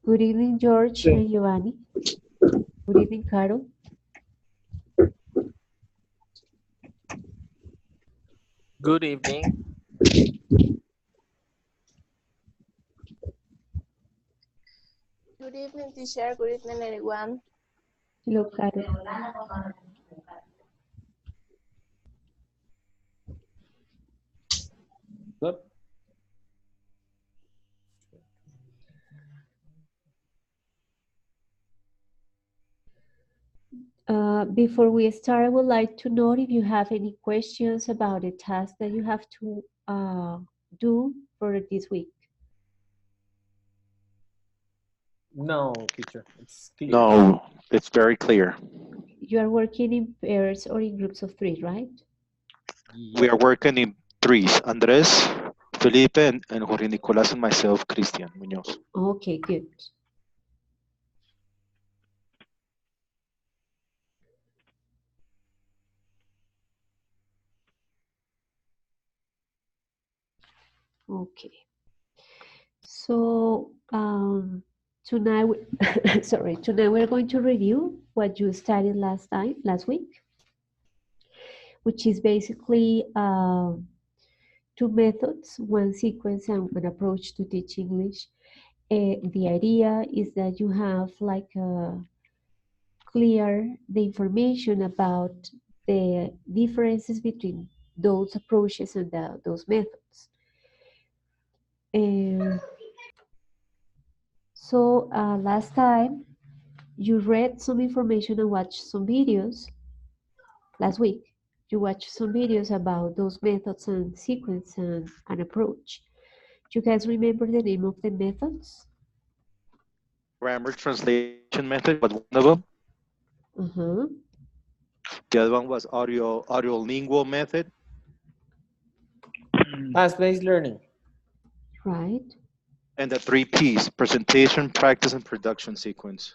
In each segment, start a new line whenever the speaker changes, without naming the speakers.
Good evening, George and Giovanni. Good evening, Carol.
Good evening.
Good evening, teacher. Good evening, everyone.
Hello, Carol.
Good.
Before we start, I would like to know if you have any questions about the task that you have to do for this week.
No, teacher, it's clear.
No, it's very clear.
You are working in pairs or in groups of three, right?
We are working in threes. Andres, Felipe, and Jorge Nicolas, and myself, Christian Munoz.
Okay, good. Okay. So tonight, tonight we're going to review what you studied last week, which is basically two methods, one sequence and one approach to teach English. The idea is that you have like clear the information about the differences between those approaches and those methods. So last time you read some information and watched some videos. Last week you watched some videos about those methods and sequence and approach. Do you guys remember the name of the methods?
Grammar translation method was one of them.
Uh-huh.
The other one was audiolingual method.
Task-based learning.
Right.
And the three P's: presentation, practice, and production sequence.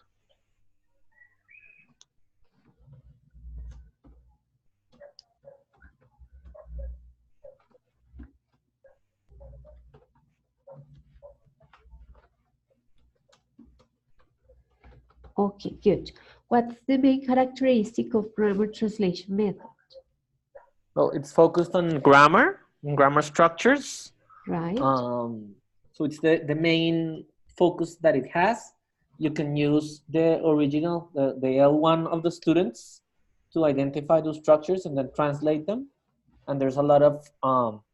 Okay, good. What's the main characteristic of grammar translation method?
Well, it's focused on grammar, structures.
Right.
So it's the main focus that it has. You can use the original, the L1 of the students to identify those structures and then translate them. And there's a lot of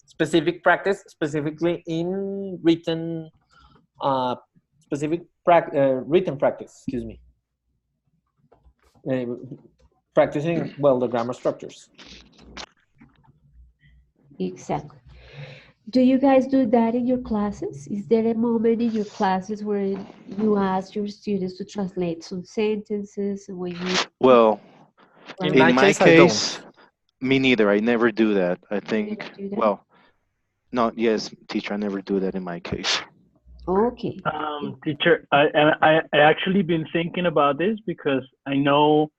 specific practice, specifically in written, written practice, excuse me. Practicing, well, the grammar structures.
Exactly. Do you guys do that in your classes? Is there a moment in your classes where you ask your students to translate some sentences when you?
Well,
In
in
my
my
case, I
case,
don't.
me neither. I never do that. I
You
think,
never do that?
well, no, yes, teacher, I never do that in my case.
Okay.
Teacher, I actually been thinking about this because I know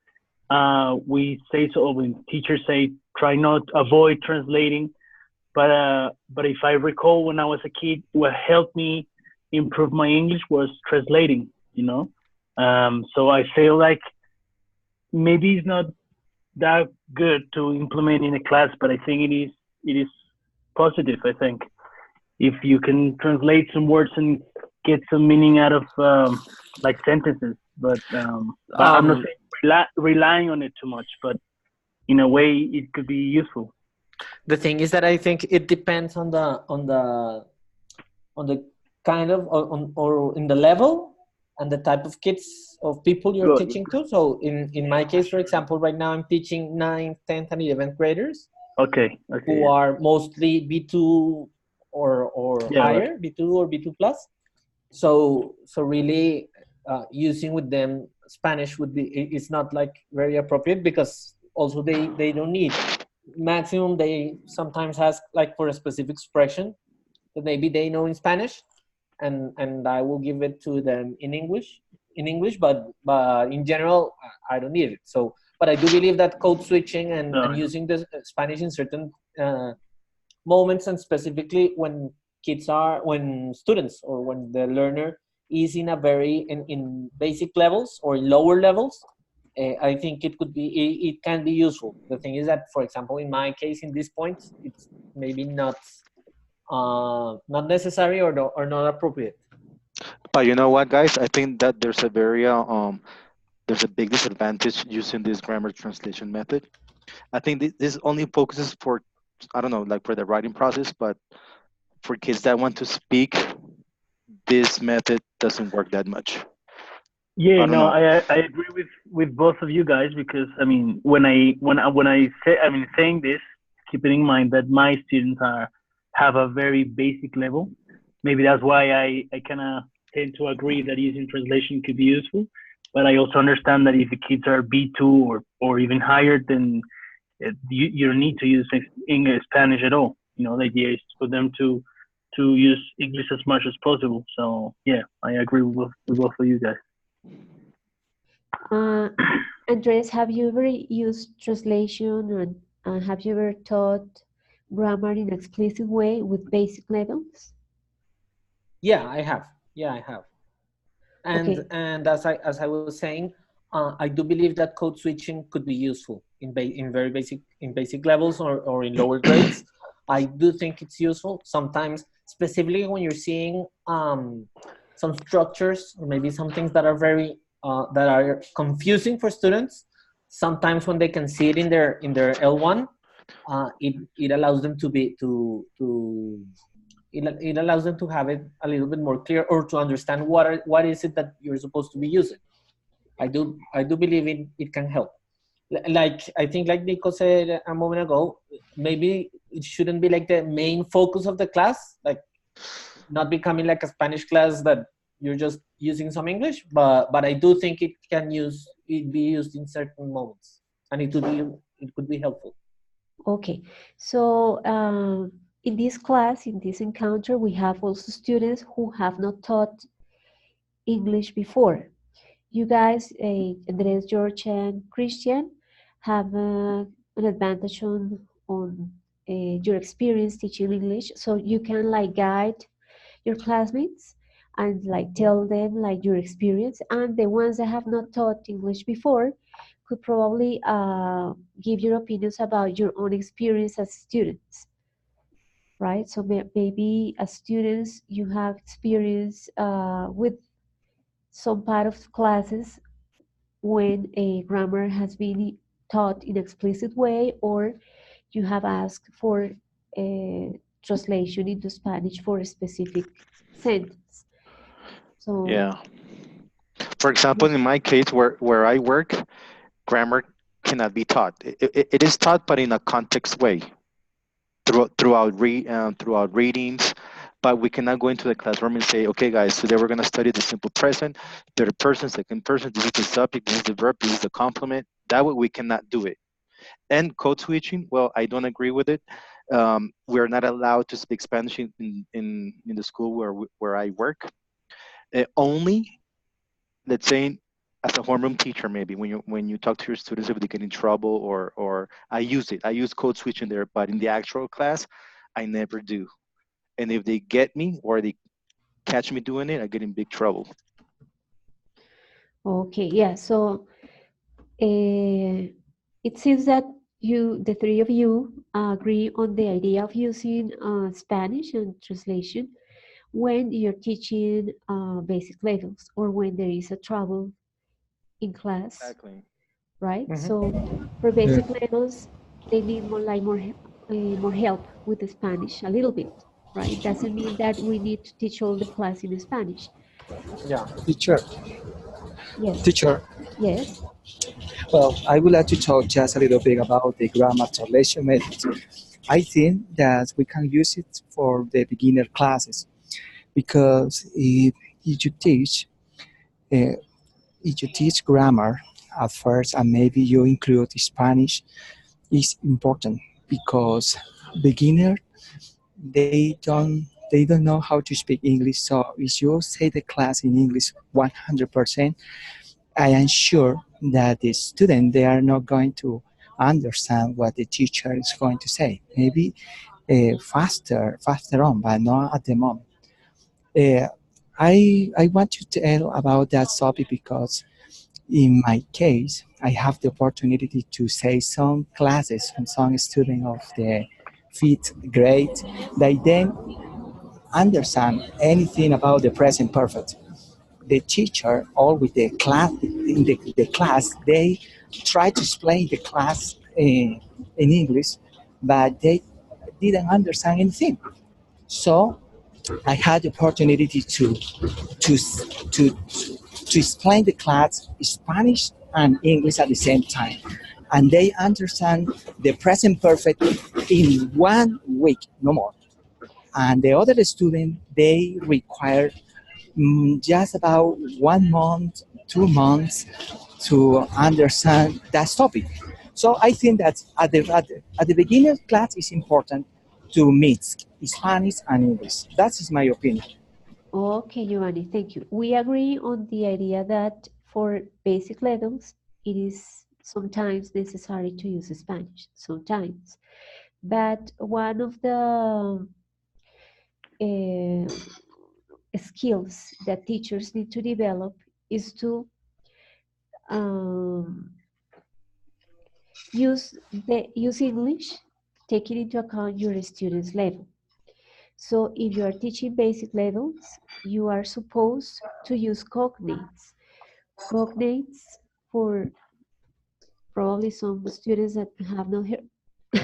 we say so when teachers say try not avoid translating, but if I recall when I was a kid, what helped me improve my English was translating. You know, so I feel like maybe it's not that good to implement in a class, but I think it is positive. I think if you can translate some words and get some meaning out of like sentences, but I'm not saying relying on it too much, but in a way it could be useful.
The thing is that I think it depends on the kind of or in the level and the type of kids of people you're
Good.
teaching to. So in my case, for example, right now I'm teaching 9th, 10th, and 11th graders
Okay.
who are mostly B2 or
Yeah,
higher,
right.
B2 or B2 plus. So really using with them Spanish would be, it's not like very appropriate because also they don't need maximum. They sometimes ask like for a specific expression that maybe they know in Spanish, and I will give it to them in English, but in general I don't need it. So, but I do believe that code switching and using the Spanish in certain moments, and specifically when students or when the learner is in a very in basic levels or lower levels, I think it can be useful. The thing is that, for example, in my case, in this point, it's maybe not necessary or not appropriate.
But you know what, guys? I think that there's a big disadvantage using this grammar translation method. I think this only focuses for, I don't know, like for the writing process, but for kids that want to speak, this method doesn't work that much.
Yeah,
I don't
no,
know.
I agree with both of you guys, because I mean, when I say, I mean, saying this, keeping in mind that my students have a very basic level, maybe that's why I kind of tend to agree that using translation could be useful. But I also understand that if the kids are B2 or even higher, then you don't need to use English Spanish at all. You know, the idea is for them to use English as much as possible. So yeah, I agree with both of you guys.
Uh, Andres, have you ever used translation and have you ever taught grammar in an explicit way with basic levels?
Yeah, I have. Yeah, I have.
Okay.
And as I was saying, I do believe that code switching could be useful in very basic levels or in lower grades. I do think it's useful sometimes, specifically when you're seeing some structures or maybe some things that are very that are confusing for students. Sometimes when they can see it in their L1, it allows them it allows them to have it a little bit more clear or to understand what is it that you're supposed to be using. I do believe it can help. Like I think, like Nico said a moment ago, maybe it shouldn't be like the main focus of the class, like not becoming like a Spanish class that you're just using some English, but I do think it be used in certain moments, and it could be helpful.
Okay. So in this class, in this encounter, we have also students who have not taught English before. You guys, Andres, George, and Christian, have an advantage on your experience teaching English, so you can like guide your classmates and like tell them like your experience. And the ones that have not taught English before could probably give your opinions about your own experience as students, right? So maybe as students you have experience with some part of classes when a grammar has been taught in explicit way, or you have asked for a translation into Spanish for a specific sentence. So
Yeah. For example, in my case, where I work, grammar cannot be taught. It is taught, but in a context way, throughout readings. But we cannot go into the classroom and say, okay, guys, today we're going to study the simple present, third person, second person. This is the subject, this is the verb, this is the complement. That way, we cannot do it. And code switching, well, I don't agree with it. We're not allowed to speak Spanish in the school where I work. Only, let's say, as a homeroom teacher, maybe when you talk to your students if they get in trouble, or I use code switching there, but in the actual class, I never do. And if they get me or they catch me doing it, I get in big trouble.
okay, yeah. So it seems that the three of you, agree on the idea of using Spanish and translation when you're teaching basic levels or when there is a trouble in class,
Exactly.
right?
Mm-hmm.
So for
Yeah.
basic levels, they need more help with the Spanish a little bit, right? It doesn't mean that we need to teach all the class in Spanish.
Yeah.
Teacher,
Yes,
teacher.
yes.
Well, I would like to talk just a little bit about the grammar translation method. I think that we can use it for the beginner classes because if you teach uh, if you teach grammar at first and maybe you include Spanish, is important because beginner they don't know how to speak English. So if you say the class in English 100%, I am sure that the student they are not going to understand what the teacher is going to say. Maybe faster on, but not at the moment. Uh, I want to tell about that topic because in my case, I have the opportunity to say some classes from some student of the fifth grade. They then understand anything about the present perfect. The teacher or with the class in the class, they try to explain the class in English, but they didn't understand anything. So I had the opportunity to to to explain the class Spanish and English at the same time, and they understand the present perfect in 1 week, no more. And the other student they require just about 1 month, 2 months to understand that topic. So I think that at the beginner class it's important to mix Spanish and English. That is my opinion.
Okay, Giovanni, thank you. We agree on the idea that for basic levels, it is sometimes necessary to use Spanish, sometimes. But one of the uh, skills that teachers need to develop is to um, use English, taking into account your students' level. So if you are teaching basic levels, you are supposed to use cognates. Cognates, for probably some students that have not heard,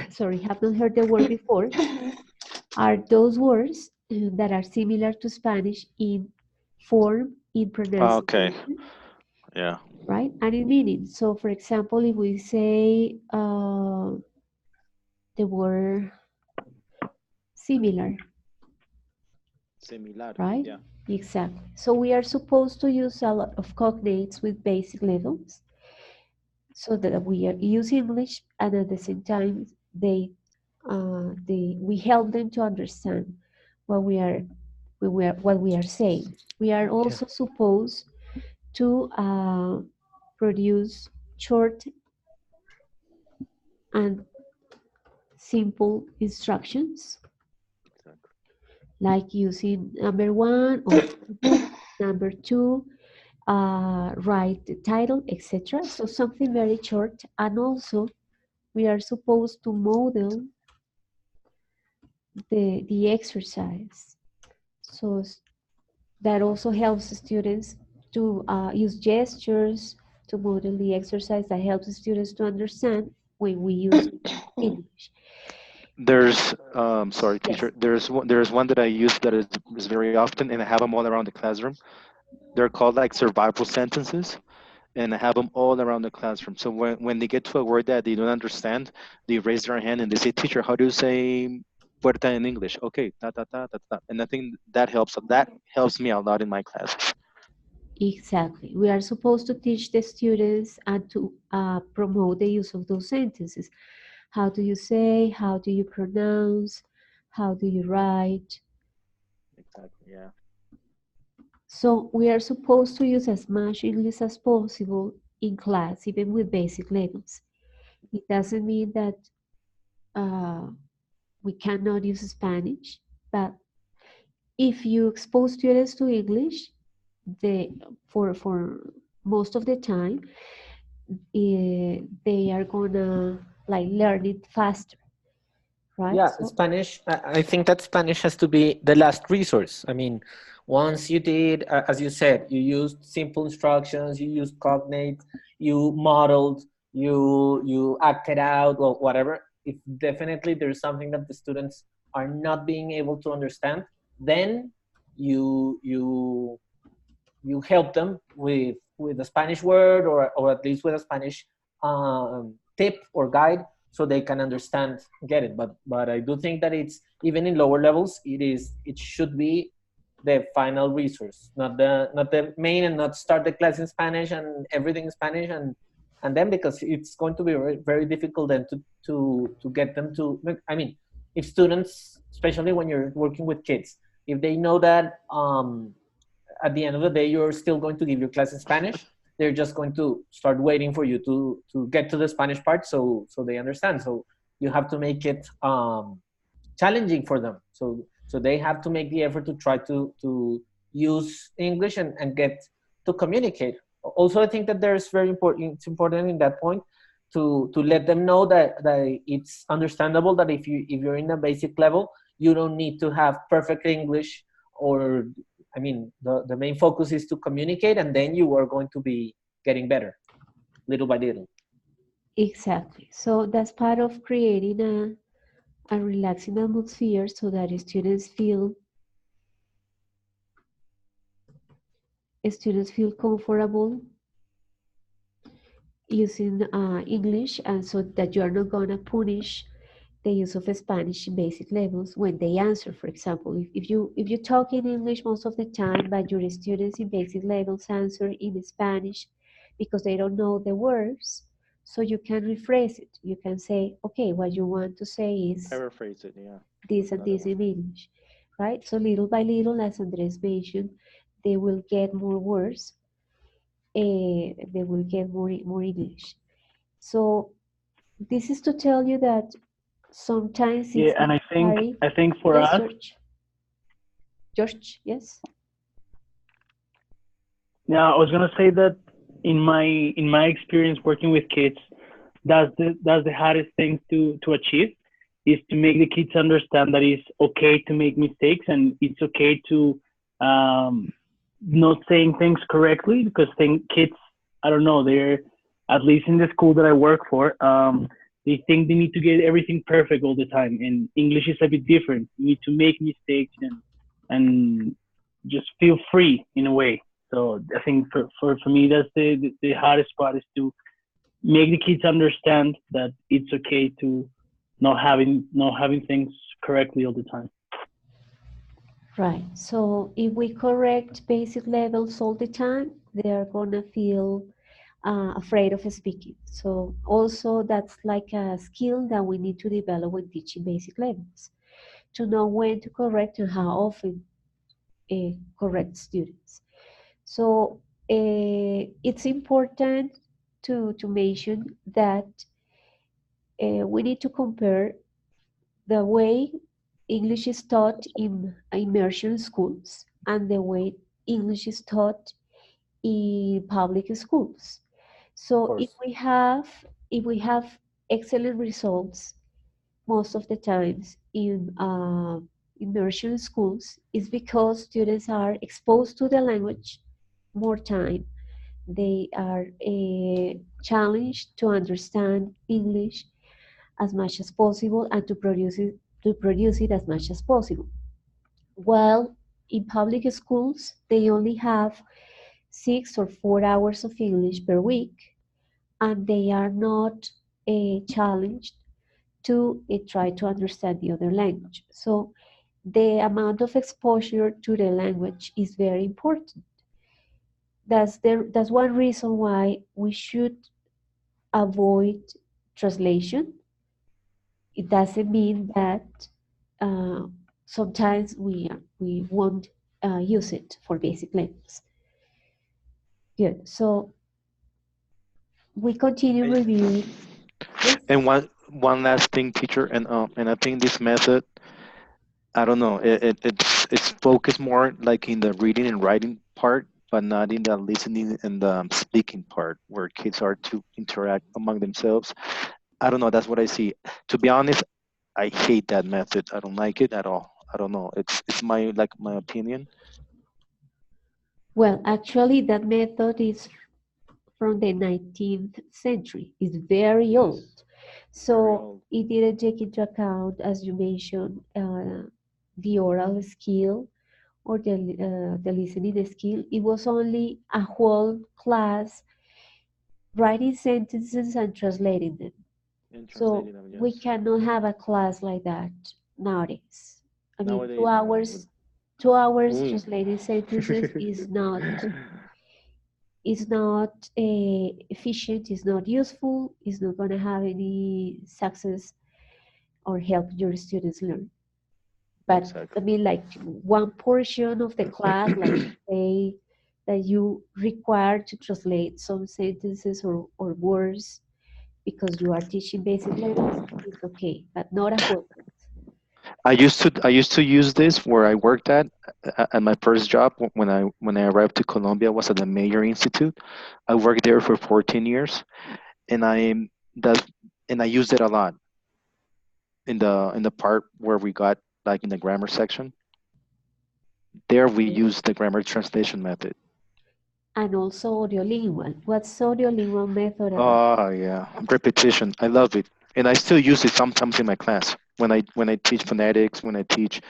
sorry, have not heard the word before, are those words that are similar to Spanish in form, in
Okay.
pronunciation,
Yeah.
right? And in meaning. So, for example, if we say the word similar,
Similar.
right?
Yeah.
Exactly. So we are supposed to use a lot of cognates with basic levels so that we use English and at the same time we help them to understand what what we are saying. We are
Okay.
also supposed to produce short and simple instructions,
Exactly.
like using number one, open the book, number two, write the title, etc. So something very short, and also we are supposed to model the exercise. So that also helps students to use gestures to model the exercise. That helps the students to understand when we use English.
There's sorry,
Yes,
teacher. There's one that I use that is very often, and I have them all around the classroom. They're called like survival sentences, and I have them all around the classroom. So when they get to a word that they don't understand, they raise their hand and they say, "Teacher, how do you say puerta in English?" Okay, ta ta ta ta ta. And I think that helps. That helps me a lot in my classes.
exactly. We are supposed to teach the students and to promote the use of those sentences. How do you say? How do you pronounce? How do you write?
Exactly. Yeah.
So we are supposed to use as much English as possible in class, even with basic levels. It doesn't mean that uh, we cannot use Spanish, but if you expose students to English, they for most of the time, they are gonna like learn it faster, right?
Yeah,
So
Spanish. I think that Spanish has to be the last resource. I mean, once you did, as you said, you used simple instructions, you used cognates, you modeled, you acted out, or whatever. If definitely there's something that the students are not being able to understand, then you you help them with a Spanish word or at least with a Spanish tip or guide so they can understand, get it. But I do think that it's even in lower levels, it should be the final resource, not the main, and not start the class in Spanish and everything in Spanish, and then because it's going to be very, very difficult then to get them to. I mean, if students, especially when you're working with kids, if they know that at the end of the day you're still going to give your class in Spanish, they're just going to start waiting for you to get to the Spanish part so they understand. So you have to make it challenging for them, so they have to make the effort to try to use English and get to communicate. Also, I think that there's very important, it's important in that point to let them know that it's understandable that if you're in a basic level, you don't need to have perfect English, or I mean, the main focus is to communicate, and then you are going to be getting better little by little.
Exactly. So that's part of creating a relaxing atmosphere so that students feel comfortable using English, and so that you're not gonna punish the use of Spanish in basic levels when they answer. For example, if you talk in English most of the time, but your students in basic levels answer in Spanish because they don't know the words, so you can rephrase it. You can say, okay, what you want to say is
Paraphrase it, yeah.
this
That's
and
another
this
one.
in English, right? So little by little, as Andres mentioned, they will get more words, they will get more English. So this is to tell you that sometimes
Yeah,
it's
and
necessary.
I think for
Yes,
us,
George, yes.
yeah, I was gonna say that in my experience working with kids, that's the hardest thing to achieve, is to make the kids understand that it's okay to make mistakes, and it's okay to um, not saying things correctly, because kids, I don't know, they're, at least in the school that I work for, they think they need to get everything perfect all the time, and English is a bit different. You need to make mistakes and just feel free in a way. So I think for me, that's the hardest part, is to make the kids understand that it's okay to not having things correctly all the time.
Right. So if we correct basic levels all the time, they are gonna feel afraid of speaking. So also that's like a skill that we need to develop when teaching basic levels, to know when to correct and how often correct students. So it's important to mention that we need to compare the way English is taught in immersion schools and the way English is taught in public schools.
Of
So
course.
if we have excellent results most of the times in immersion schools, is because students are exposed to the language more time. They are challenged to understand English as much as possible and to produce it as much as possible. While in public schools, they only have 6 or 4 hours of English per week, and they are not challenged to try to understand the other language. So the amount of exposure to the language is very important. That's one reason why we should avoid translation. It doesn't mean that uh, sometimes we won't use it for basic levels. Good. So we continue
And
reviewing. Yes.
and one last thing, teacher, and I think this method, I don't know, it's focused more like in the reading and writing part, but not in the listening and the speaking part, where kids are to interact among themselves. I don't know. That's what I see. To be honest, I hate that method. I don't like it at all. I don't know. It's my opinion.
Well, actually, that method is from the 19th century. It's very old.
Yes, very
So
old.
it didn't take into account, as you mentioned, the oral skill or the listening skill. It was only a whole class writing sentences and translating them.
And
So
translating them,
we
yes.
cannot have a class like that nowadays. I mean, two
Nowadays, no.
hours, 2 hours
Ooh.
translating sentences is not efficient, is not useful, is not going to have any success or help your students learn. But I
Exactly.
mean, like one portion of the class, like say that you require to translate some sentences or words because you are teaching basic levels, it's okay, but not a whole class.
I used to use this where I worked at my first job when I arrived to Colombia was at the Mayor Institute. I worked there for 14 years, and that and I used it a lot in the part where we got like in the grammar section. There we used the grammar translation method.
And also audiolingual. What's audiolingual method about?
Oh yeah, repetition. I love it, and I still use it sometimes in my class when I teach phonetics, when I teach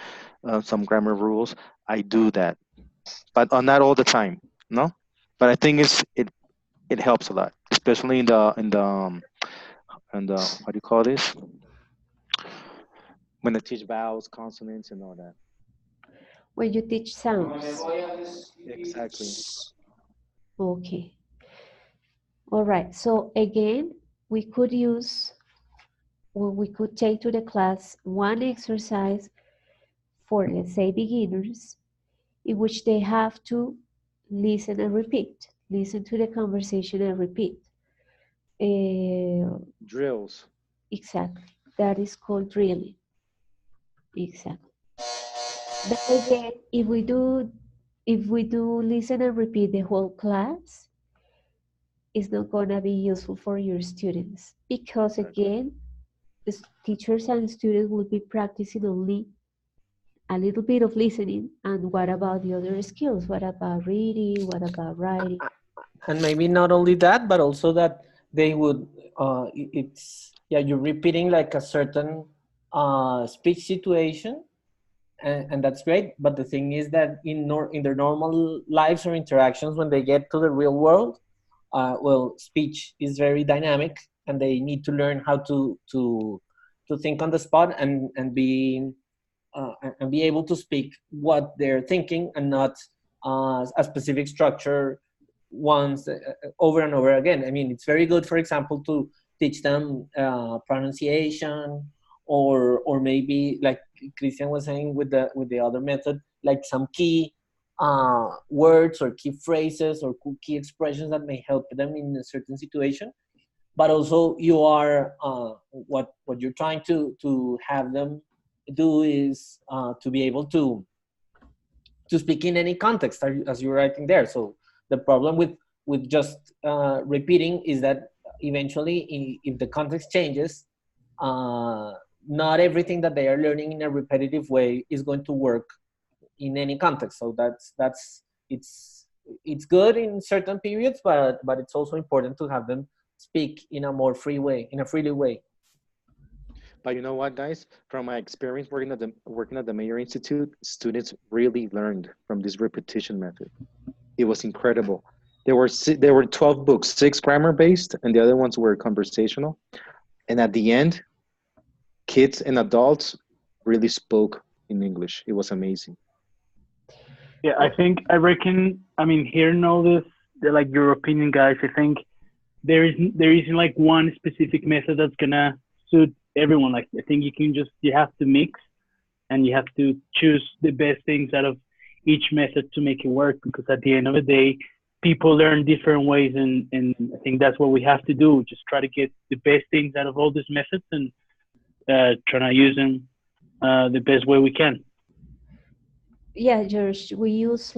some grammar rules. I do that, but not all the time. No, but I think it helps a lot, especially in the what do you call this? When I teach vowels, consonants, and all that.
When you teach sounds.
Exactly.
Okay. All right. So again, we could use, or we could take to the class one exercise for, let's say, beginners, in which they have to listen and repeat. Listen to the conversation and repeat. Uh,
Drills.
exactly. That is called drilling. Exactly. But again, if we do listen and repeat the whole class, it's not gonna be useful for your students because
Exactly.
again, the teachers and students will be practicing only a little bit of listening. And what about the other skills? What about reading? What about writing?
And maybe not only that, but also that they would it's yeah, you're repeating like a certain speech situation, and that's great, but the thing is that in their normal lives or interactions, when they get to the real world, well, speech is very dynamic, and they need to learn how to think on the spot, and be able to speak what they're thinking, and not a specific structure once over and over again. I mean, it's very good, for example, to teach them pronunciation, or maybe like Christian was saying with the other method, like some key words or key phrases or key expressions that may help them in a certain situation. But also, you are what you're trying to have them do is to be able to speak in any context, as you're writing there. So the problem with just repeating is that eventually, if the context changes, uh, not everything that they are learning in a repetitive way is going to work in any context. So that's it's good in certain periods, but it's also important to have them speak in a more free way, in a freely way.
But you know what, guys? From my experience working at the Mayor Institute, students really learned from this repetition method. It was incredible. There were 12 books, six grammar based, and the other ones were conversational. And at the end, kids and adults really spoke in English. It was amazing.
Yeah,
Oh,
I reckon. I mean, here know this. Like your opinion, guys. I think there isn't like one specific method that's gonna suit everyone. Like I think you have to mix and you have to choose the best things out of each method to make it work. Because at the end of the day, people learn different ways, and I think that's what we have to do. Just try to get the best things out of all these methods and try to use them the best way we can.
yeah, George, uh, we use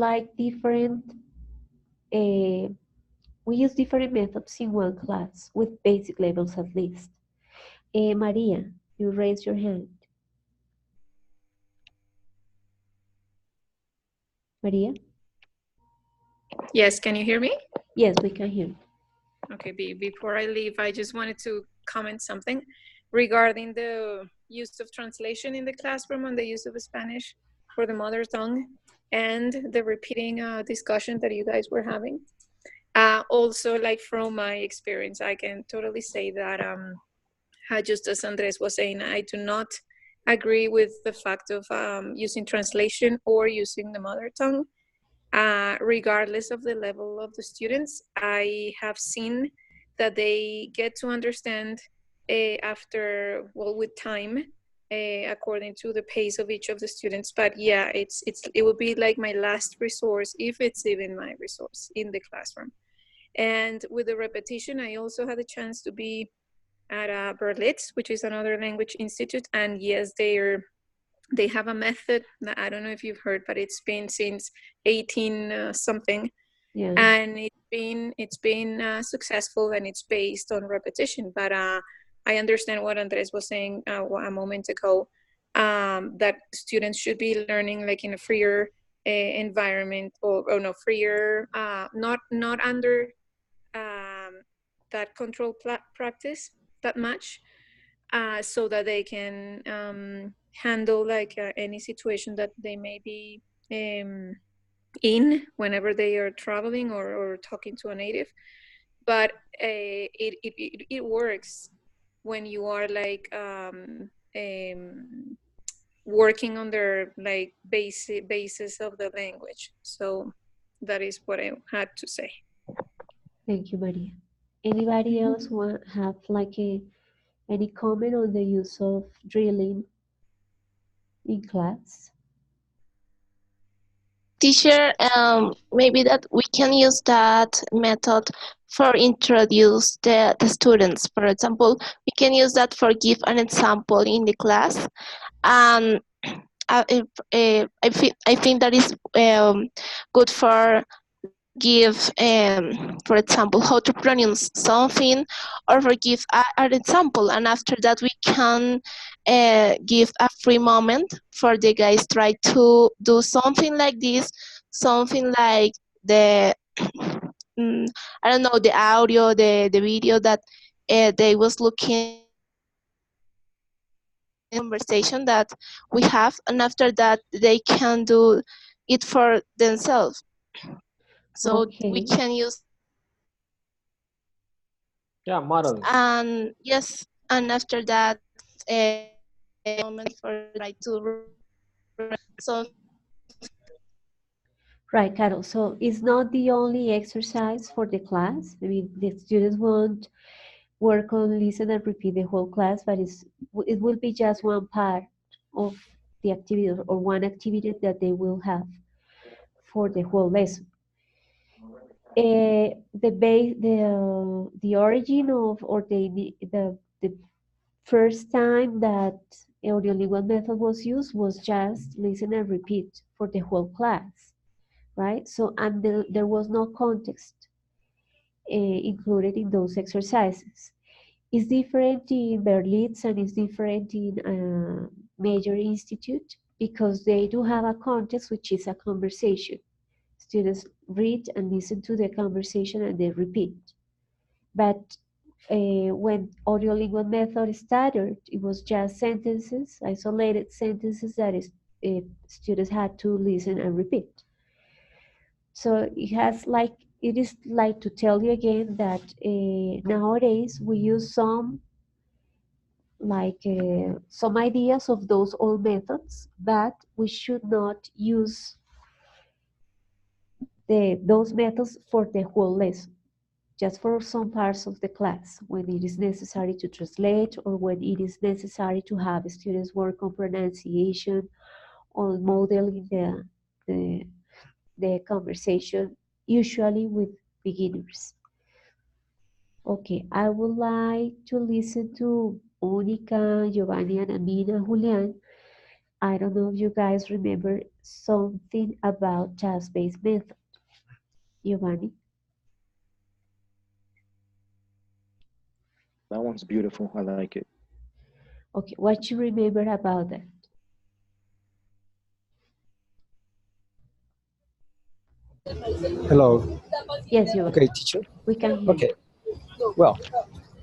different methods in one class with basic levels at least. Maria, you raise your hand. Maria?
Yes, can you hear me?
Yes, we can hear.
Okay, before I leave, I just wanted to comment something regarding the use of translation in the classroom and the use of Spanish for the mother tongue and the repeating discussion that you guys were having. Also, like from my experience, I can totally say that just as Andres was saying, I do not agree with the fact of using translation or using the mother tongue. Regardless of the level of the students, I have seen that they get to understand after, well, with time, according to the pace of each of the students. But yeah, it would be like my last resource, if it's even my resource in the classroom. And with the repetition, I also had a chance to be at Berlitz, which is another language institute, and yes, they have a method. I don't know if you've heard, but it's been since 18 something,
Yeah.
and it's been successful, and it's based on repetition. But I understand what Andres was saying a moment ago, that students should be learning like in a freer environment, or no, freer, not under that control practice that much, so that they can handle like any situation that they may be um, in whenever they are traveling, or talking to a native. But it works when you are like working on their like basis of the language. So that is what I had to say.
Thank you, Maria. Anybody else want have like any comment on the use of drilling in class?
Teacher, maybe that we can use that method for introduce the students. For example, we can use that for give an example in the class. And I think that is good for give, for example, how to pronounce something, or for give an example. And after that, we can give a free moment for the guys try to do something like this, something like the I don't know, the audio, the video that they was looking conversation that we have, and after that they can do it for themselves. So we
Okay.
can use,
Yeah, modeling.
and yes, and after that moment for try to something.
Right, Carol. So it's not the only exercise for the class. I mean, the students won't work on listen and repeat the whole class, but it will be just one part of the activity, or one activity that they will have for the whole lesson. The origin of, or the first time that audiolingual method was used was just listen and repeat for the whole class, right? So, and there was no context included in those exercises. It's different in Berlitz, and it's different in a major institute, because they do have a context, which is a conversation. Students read and listen to the conversation and they repeat. But when audiolingual method started, it was just sentences, isolated sentences that students had to listen and repeat. So it is like to tell you again that nowadays we use some ideas of those old methods, but we should not use those methods for the whole lesson, just for some parts of the class, when it is necessary to translate, or when it is necessary to have students work on pronunciation, on modeling the conversation, usually with beginners. Okay, I would like to listen to Monica, Giovanni, and Amina, Julian. I don't know if you guys remember something about task-based method. Giovanni?
That one's beautiful. I like it.
Okay, what you remember about that?
Hello.
Yes, Giovanni,
Okay, teacher.
we can hear you.
Okay. Well,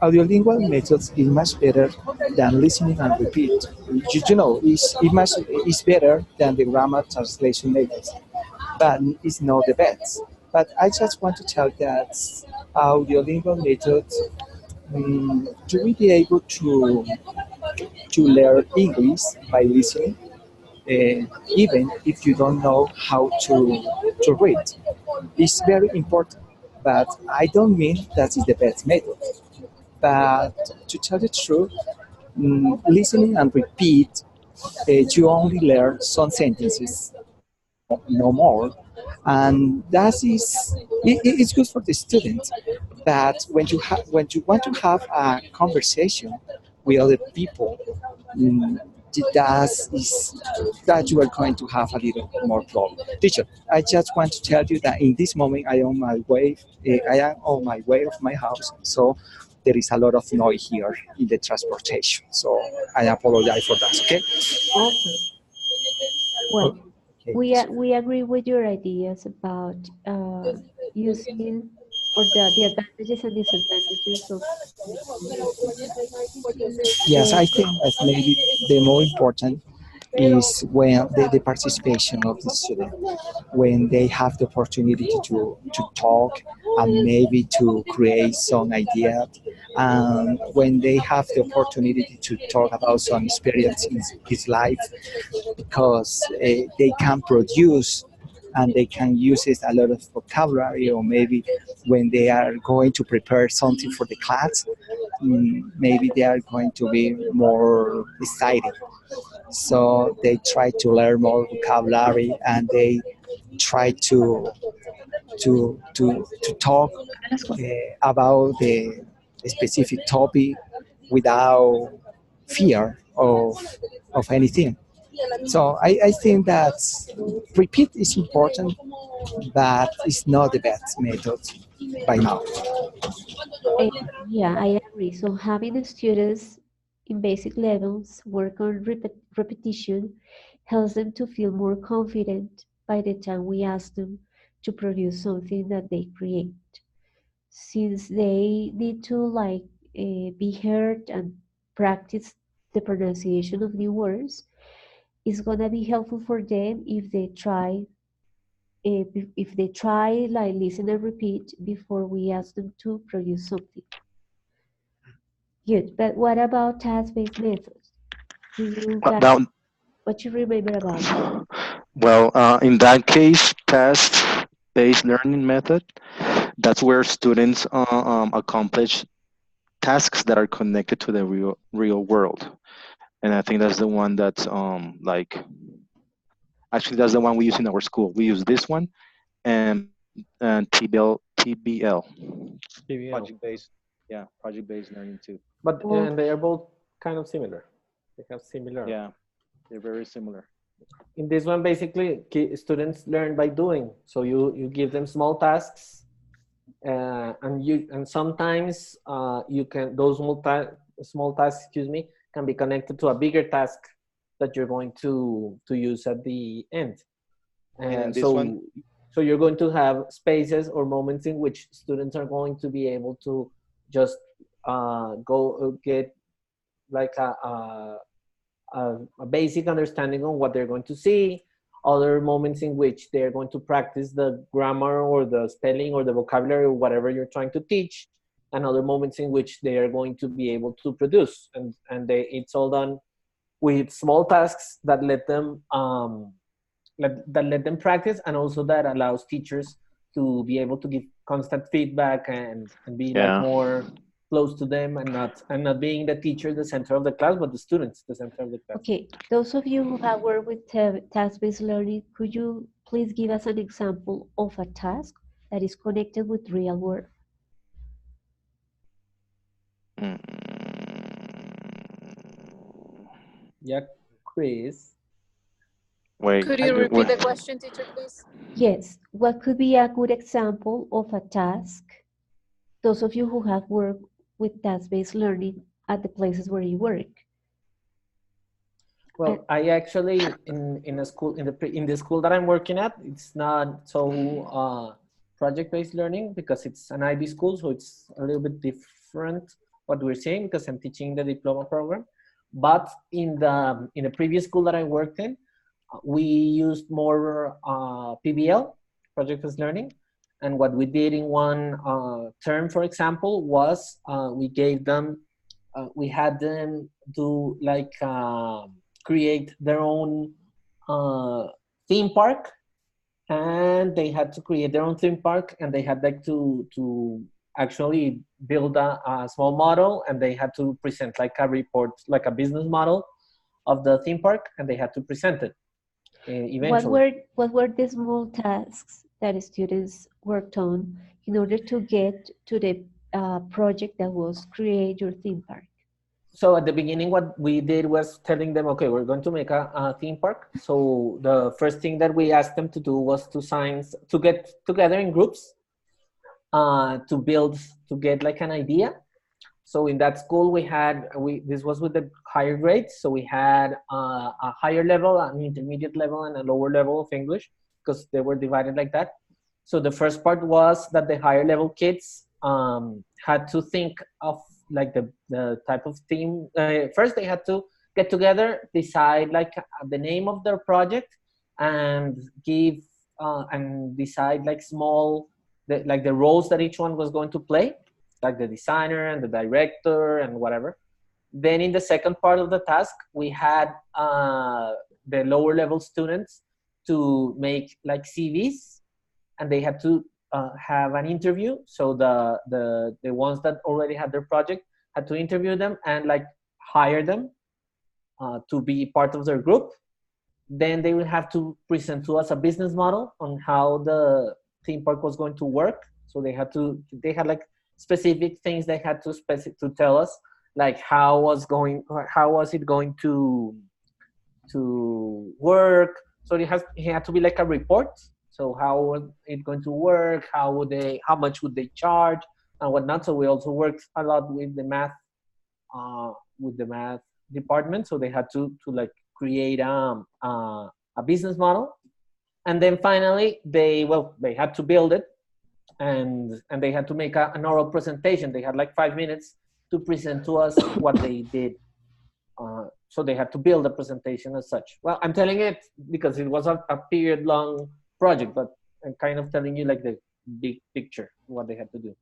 audiolingual methods is much better than listening and repeat. You know, it's better than the grammar translation methods, but it's not the best. But I just want to tell that audiolingual methods, you will be able to learn English by listening, even if you don't know how to read. It's very important, but I don't mean that is the best method. But to tell the truth, listening and repeat, you only learn some sentences, no more, and that is it's good for the student. But when you want to have a conversation with other people, mm, that you are going to have a little more problem. Teacher, I just want to tell you that in this moment I am on my way of my house, so there is a lot of noise here in the transportation. So I apologize for that. Okay.
Okay. Well,
Okay.
we agree with your ideas about using or the advantages and disadvantages of
Yes, I
uh,
think that maybe the more important is when the participation of the student, when they have the opportunity to talk and maybe to create some idea, and when they have the opportunity to talk about some experience in his life, because they can produce and they can use it a lot of vocabulary, or maybe when they are going to prepare something for the class, maybe they are going to be more excited. So they try to learn more vocabulary and they try to talk about the specific topic without fear of anything. So I think that repeat is important, but it's not the best method by now.
Uh, yeah, I agree. So having the students in basic levels work on repetition helps them to feel more confident by the time we ask them to produce something that they create. Since they need to be heard and practice the pronunciation of new words, it's gonna be helpful for them if they try like listen and repeat before we ask them to produce something. Good, but what about task-based methods? Do you
Well,
guys,
That,
what you remember about that?
in that case, task-based learning method, that's where students accomplish tasks that are connected to the real world. And I think that's the one that's actually that's the one we use in our school. We use this one and TBL,
PBL.
project based learning too.
But
Oh,
and they are both kind of similar. They have similar.
Yeah, they're very similar.
In this one, basically, students learn by doing. So you give them small tasks, and sometimes you can those small tasks, excuse me, can be connected to a bigger task that you're going to use at the end.
And in
And
this one,
so you're going to have spaces or moments in which students are going to be able to just go get like a basic understanding on what they're going to see, other moments in which they're going to practice the grammar or the spelling or the vocabulary or whatever you're trying to teach, and other moments in which they are going to be able to produce. It's all done with small tasks that let them that let them practice, and also that allows teachers to be able to give constant feedback and be like
yeah.
more close to them, and not being the teacher the center of the class, but the students the center of the class.
okay. Those of you who have worked with task-based learning, could you please give us an example of a task that is connected with real world?
Mm.
Yeah, Chris.
Wait,
Could
I
you
do.
repeat the question, teacher, please?
Yes, what could be a good example of a task? Those of you who have worked with task-based learning at the places where you work. And
Well, I actually in a school in the school that I'm working at, it's not so project-based learning because it's an IB school, so it's a little bit different what we're seeing because I'm teaching the diploma program. But in the previous school that I worked in, we used more PBL, project-based learning, and what we did in one term, for example, was we had them do like create their own uh, theme park, and they had to create their own theme park, and they had like to actually build a small model, and they had to present like a report, like a business model of the theme park, and they had to present it eventually.
what were the small tasks that students worked on in order to get to the project that was create your theme park?
So at the beginning, what we did was telling them, okay, we're going to make a theme park. So the first thing that we asked them to do was to get together in groups, to get like an idea. So in that school, this was with the higher grades. So we had a higher level, an intermediate level, and a lower level of English, because they were divided like that. So the first part was that the higher level kids had to think of like the type of theme. First, they had to get together, decide like the name of their project, and give and decide like like the roles that each one was going to play, like the designer and the director and whatever. Then in the second part of the task, we had the lower level students to make like CVs, and they had to have an interview. So the ones that already had their project had to interview them and like hire them to be part of their group. Then they will have to present to us a business model on how the theme park was going to work. So they had like specific things they had to tell us, like how was it going to work. So it had to be like a report. So how was it going to work? How much would they charge and whatnot? So we also worked a lot with the math department. So they had to like create a business model, and then finally they had to build it, and they had to make an oral presentation. They had like 5 minutes to present to us what they did. So they had to build a presentation as such. Well, I'm telling it because it was a period long project, but I'm kind of telling you like the big picture, what they had to do.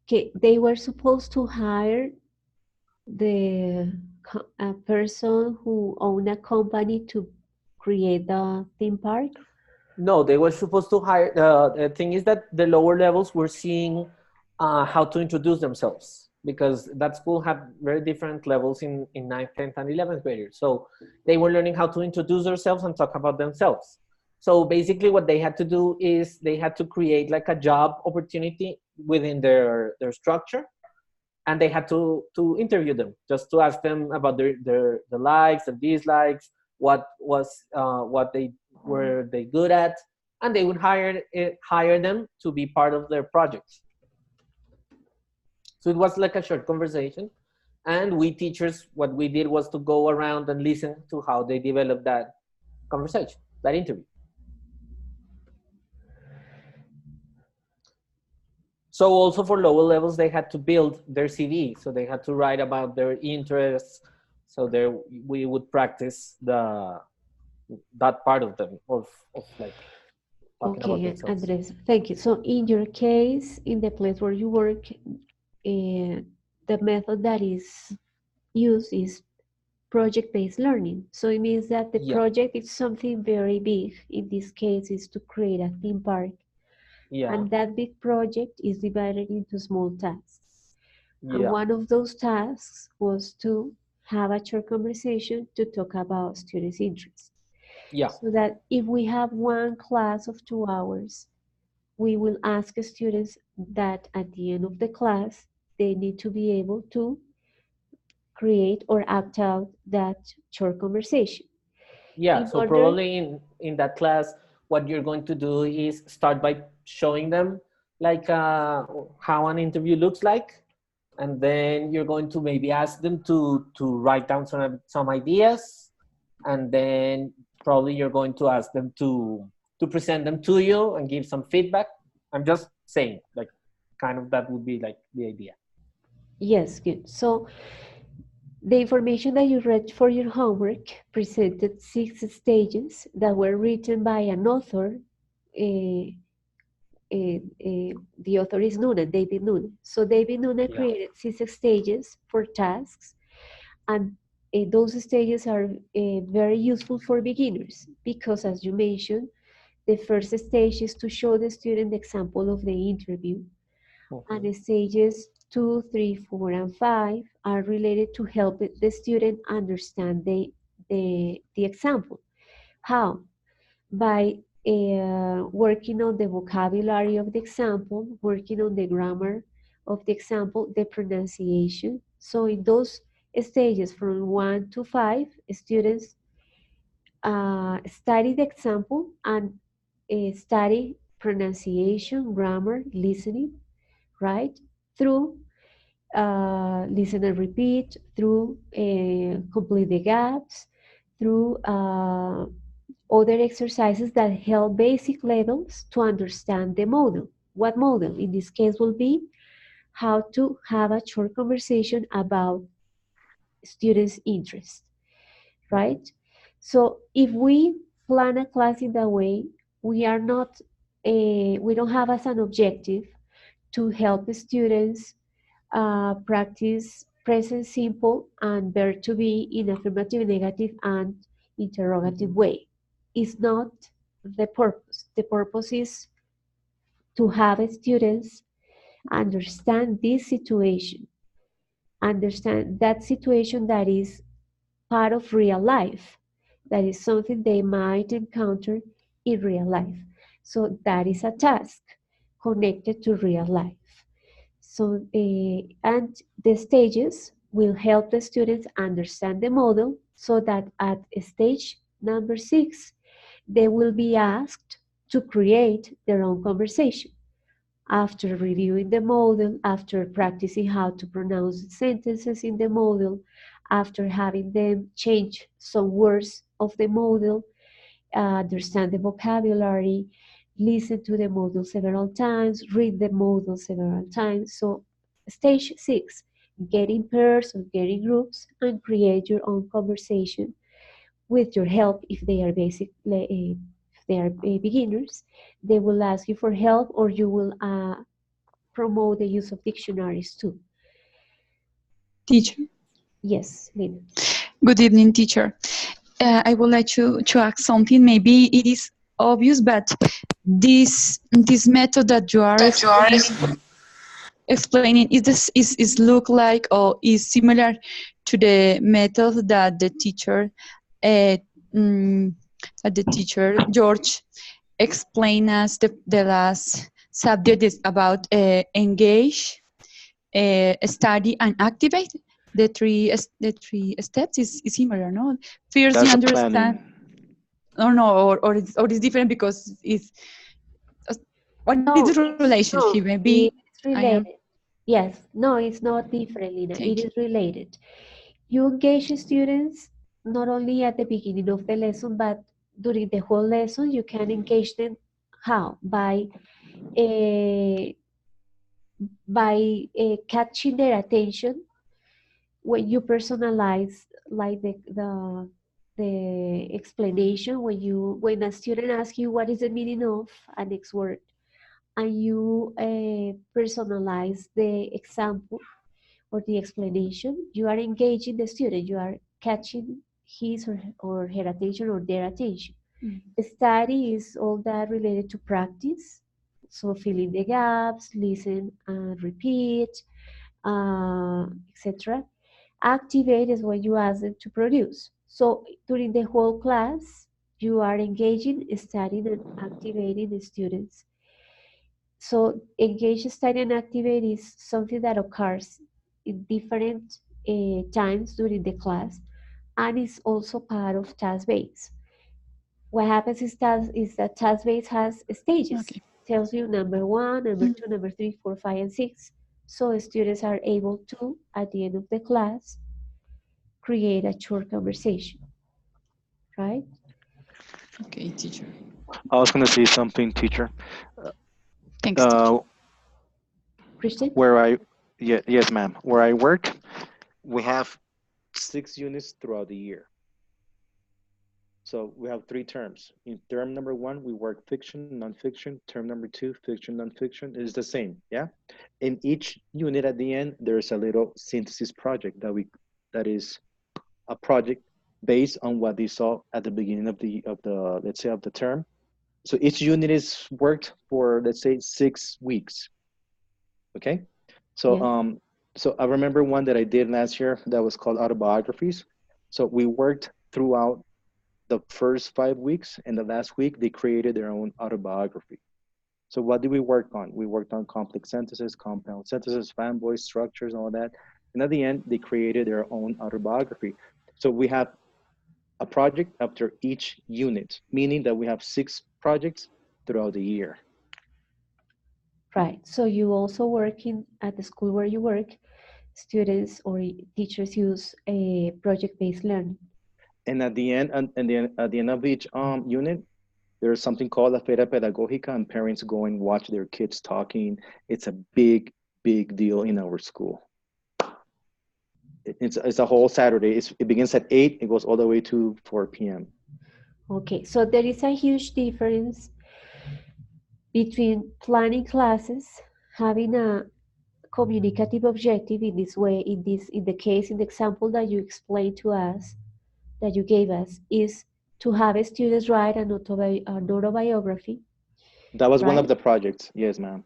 Okay, they were supposed to hire a person who owned a company to create the theme park.
No, they were supposed to hire. The thing is that the lower levels were seeing how to introduce themselves, because that school had very different levels in 9th, 10th, and 11th graders. So they were learning how to introduce themselves and talk about themselves. So basically what they had to do is they had to create like a job opportunity within their structure, and they had to interview them, just to ask them about the likes and dislikes, what they were they good at, and they would hire them to be part of their projects. So it was like a short conversation, and we teachers, what we did was to go around and listen to how they developed that conversation, that interview. So also for lower levels, they had to build their CV. So they had to write about their interests. So there we would practice that part of them, of like talking about
Okay,
themselves.
Andres, thank you. So in your case, in the place where you work, the method that is used is project-based learning. So it means that the
Yeah.
project is something very big. In this case, is to create a theme park.
Yeah.
And that big project is divided into small tasks. And
Yeah.
one of those tasks was to have a short conversation to talk about students' interests.
Yeah.
So that if we have one class of 2 hours, we will ask students that at the end of the class, they need to be able to create or act out that short conversation.
Yeah.
In
So
order,
probably in that class, what you're going to do is start by showing them like how an interview looks like, and then you're going to maybe ask them to write down some ideas, and then probably you're going to ask them to present them to you and give some feedback. I'm just saying, like, kind of that would be like the idea.
yes, good. So the information that you read for your homework presented 6 stages that were written by an author. Uh, the author is Nuna, David Nuna. So David Nuna
Yeah.
created 6 stages for tasks, and those stages are very useful for beginners because, as you mentioned, the first stage is to show the student the example of the interview,
Mhm.
and stages 2, 3, 4, and 5 are related to help the student understand the example. How? By working on the vocabulary of the example, working on the grammar of the example, the pronunciation. So in those stages from 1 to 5, students study the example and study pronunciation, grammar, listening, right? Through listen and repeat, through complete the gaps, through other exercises that help basic levels to understand the model. What model? In this case will be how to have a short conversation about students' interest, right? So if we plan a class in that way, we are not, we don't have as an objective to help the students practice present simple and verb to be in affirmative, negative, and interrogative way. It's not the purpose. The purpose is to have students understand this situation, understand that situation that is part of real life, that is something they might encounter in real life. So that is a task connected to real life. So, and the stages will help the students understand the model so that at stage number 6, they will be asked to create their own conversation. After reviewing the model, after practicing how to pronounce sentences in the model, after having them change some words of the model, understand the vocabulary, listen to the model several times, read the model several times. So stage 6, get in pairs or get in groups and create your own conversation with your help if they are if they are beginners. They will ask you for help or you will promote the use of dictionaries too.
Teacher.
Yes, Lina.
Good evening, teacher. I would like to ask something. Maybe it is obvious, but this method that you are explaining is look like or is similar to the method that the teacher uh, mm, George explained us the last subject is about engage, study, and activate. The three steps is similar, no? First, you
That's a
understand,
planning.
or it's different because it's what is the
No,
relationship? Maybe
it's
I am.
related. Yes, no, it's not different, Lina.
Thank
It
you.
is related. You engage students not only at the beginning of the lesson, but during the whole lesson, you can engage them. How? Uh, by catching their attention when you personalize like the explanation when a student asks you what is the meaning of an X word and you personalize the example or the explanation, you are engaging the student, you are catching his or her attention or their attention.
Mm.
Study is all that related to practice, so fill in the gaps, listen and repeat, etc. Activate is what you ask them to produce. So during the whole class, you are engaging, studying, and activating the students. So engage, study, and activate is something that occurs in different times during the class, and is also part of task-based. What happens is that task-based has stages.
Okay.
Tells you number 1, number 2, number 3, 4, 5, and 6. So students are able to, at the end of the class, create a short conversation, right?
Okay, teacher.
I was going to say something, teacher.
Thanks, teacher.
Uh,
Christian?
where yes, ma'am. Where I work, we have 6 units throughout the year. So we have 3 terms. In term number 1, we work fiction, nonfiction. Term number 2, fiction, nonfiction. It is the same, yeah. In each unit, at the end, there's a little synthesis project that is a project based on what they saw at the beginning of the let's say of the term. So each unit is worked for, let's say, 6 weeks. Okay. So
Yes.
so I remember one that I did last year that was called autobiographies. So we worked throughout the first 5 weeks, and the last week they created their own autobiography. So what did we work on? We worked on complex sentences, compound sentences, fanboys, structures, all that. And at the end, they created their own autobiography. So we have a project after each unit, meaning that we have 6 projects throughout the year.
Right. So you also work at the school where you work, students or teachers use a project-based learning.
And at the end, at the end of each unit, there's something called la feria pedagógica, and parents go and watch their kids talking. It's a big, big deal in our school. It's a whole Saturday. It begins at 8. It goes all the way to 4 p.m.
Okay, so there is a huge difference between planning classes, having a communicative objective in this way, in the example that you explained to us, that you gave us, is to have students write an autobiography,
That was one
right?
of the projects. Yes, ma'am.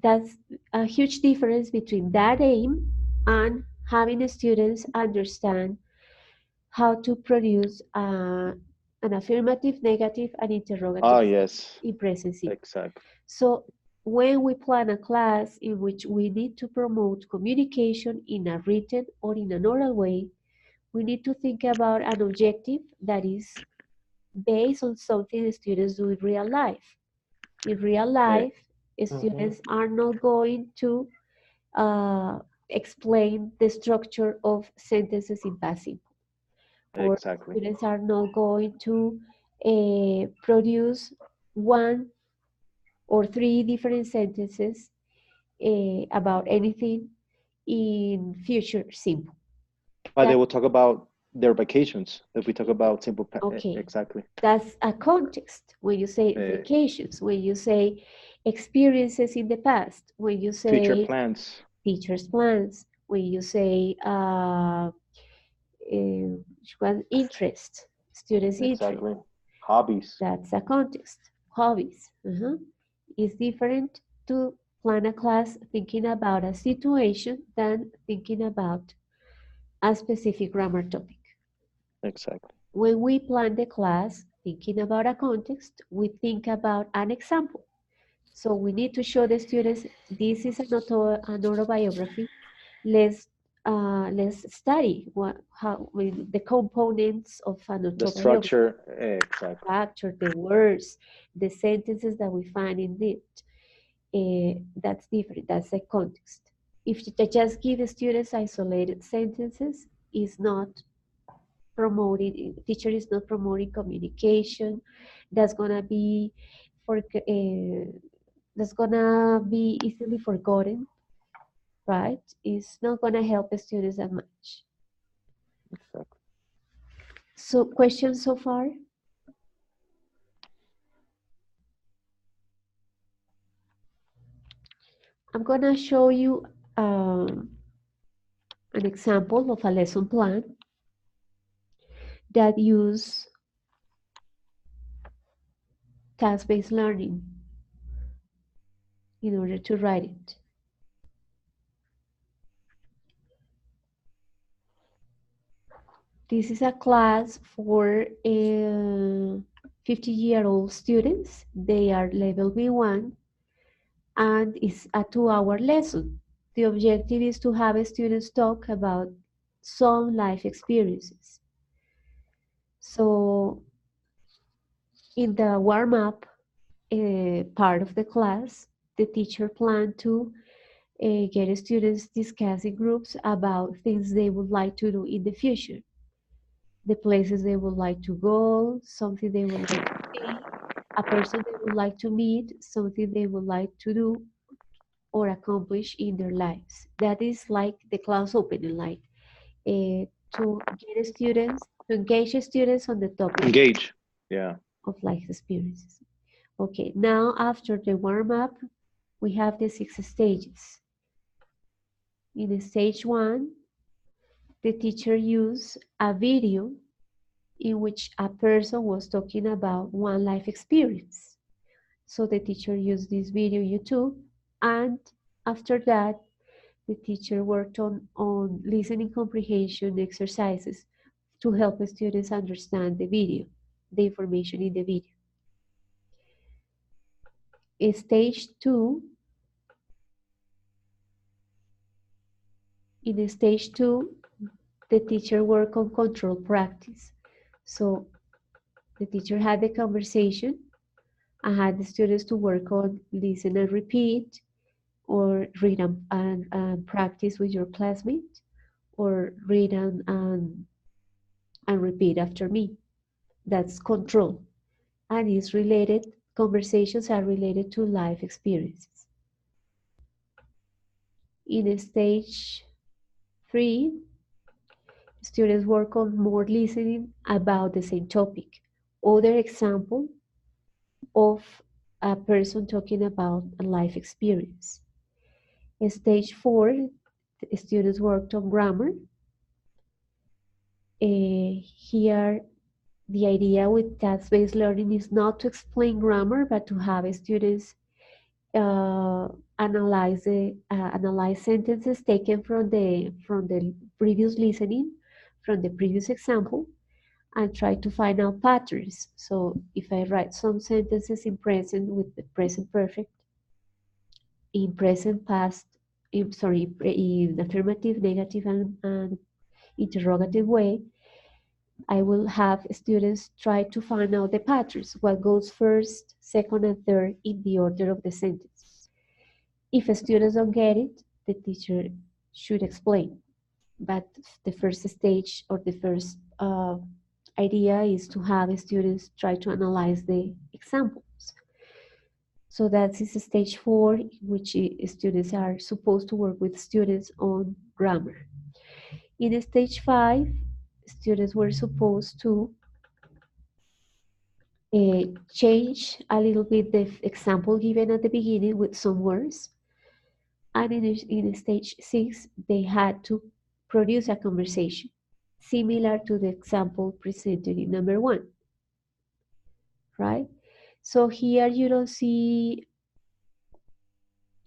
That's a huge difference between that aim and having the students understand how to produce an affirmative, negative, and interrogative
Oh, yes.
in present simple.
Exactly.
So when we plan a class in which we need to promote communication in a written or in an oral way, we need to think about an objective that is based on something the students do in real life. In real life, students are not going to explain the structure of sentences in past simple, or
Exactly.
students are not going to produce one or three different sentences about anything in future simple.
But they
That,
will talk about their vacations. If we talk about simple,
okay,
exactly.
that's a context. When you say vacations, when you say experiences in the past, when you
Future
say
plans.
teachers' plans, when you say interest, students' interest,
Exactly. Hobbies.
that's a context. Hobbies is different to plan a class thinking about a situation than thinking about a specific grammar topic.
Exactly.
When we plan the class thinking about a context, we think about an example. So we need to show the students this is an autobiography. Let's study the components of an
The
autobiography,
structure. Exactly.
structure, the words, the sentences that we find in it. That's different. That's the context. If you just give the students isolated sentences, is not promoting. Teacher is not promoting communication. That's gonna be for that's gonna be easily forgotten, right? It's not gonna help the students that much.
Exactly.
So, questions so far? I'm gonna show you an example of a lesson plan that use task-based learning in order to write it. This is a class for 50-year-old students. They are level B1 and it's a 2-hour lesson. The objective is to have students talk about some life experiences. So in the warm-up part of the class, the teacher planned to get students discussing groups about things they would like to do in the future, the places they would like to go, something they would like to see, a person they would like to meet, something they would like to do or accomplish in their lives. That is like the class opening, like to get students, to engage students on the topic
Engage. Yeah.
of life experiences. Okay, now after the warm-up, we have the 6 stages. In the stage 1, the teacher used a video in which a person was talking about one life experience. So the teacher used this video YouTube, and after that, the teacher worked on listening comprehension exercises to help the students understand the video, the information in the video. In stage 2, In the stage 2, the teacher worked on control practice. So the teacher had the conversation and had the students to work on listen and repeat, or read and practice with your classmate, or read and repeat after me. That's control. And is related, conversations are related to life experiences. In stage 3, students work on more listening about the same topic. Other example of a person talking about a life experience. In stage 4, the students worked on grammar. Here, the idea with task-based learning is not to explain grammar, but to have students analyze sentences taken from the previous listening, from the previous example, and try to find out patterns. So if I write some sentences in present with the present perfect, in present past, in affirmative, negative, and interrogative way, I will have students try to find out the patterns, what goes first, second, and third in the order of the sentence. If students don't get it, the teacher should explain. But the first stage or the first idea is to have students try to analyze the examples. So that is stage 4, in which students are supposed to work with students on grammar. In stage 5, students were supposed to change a little bit the example given at the beginning with some words. And in stage 6, they had to produce a conversation similar to the example presented in number 1, right? So here you don't see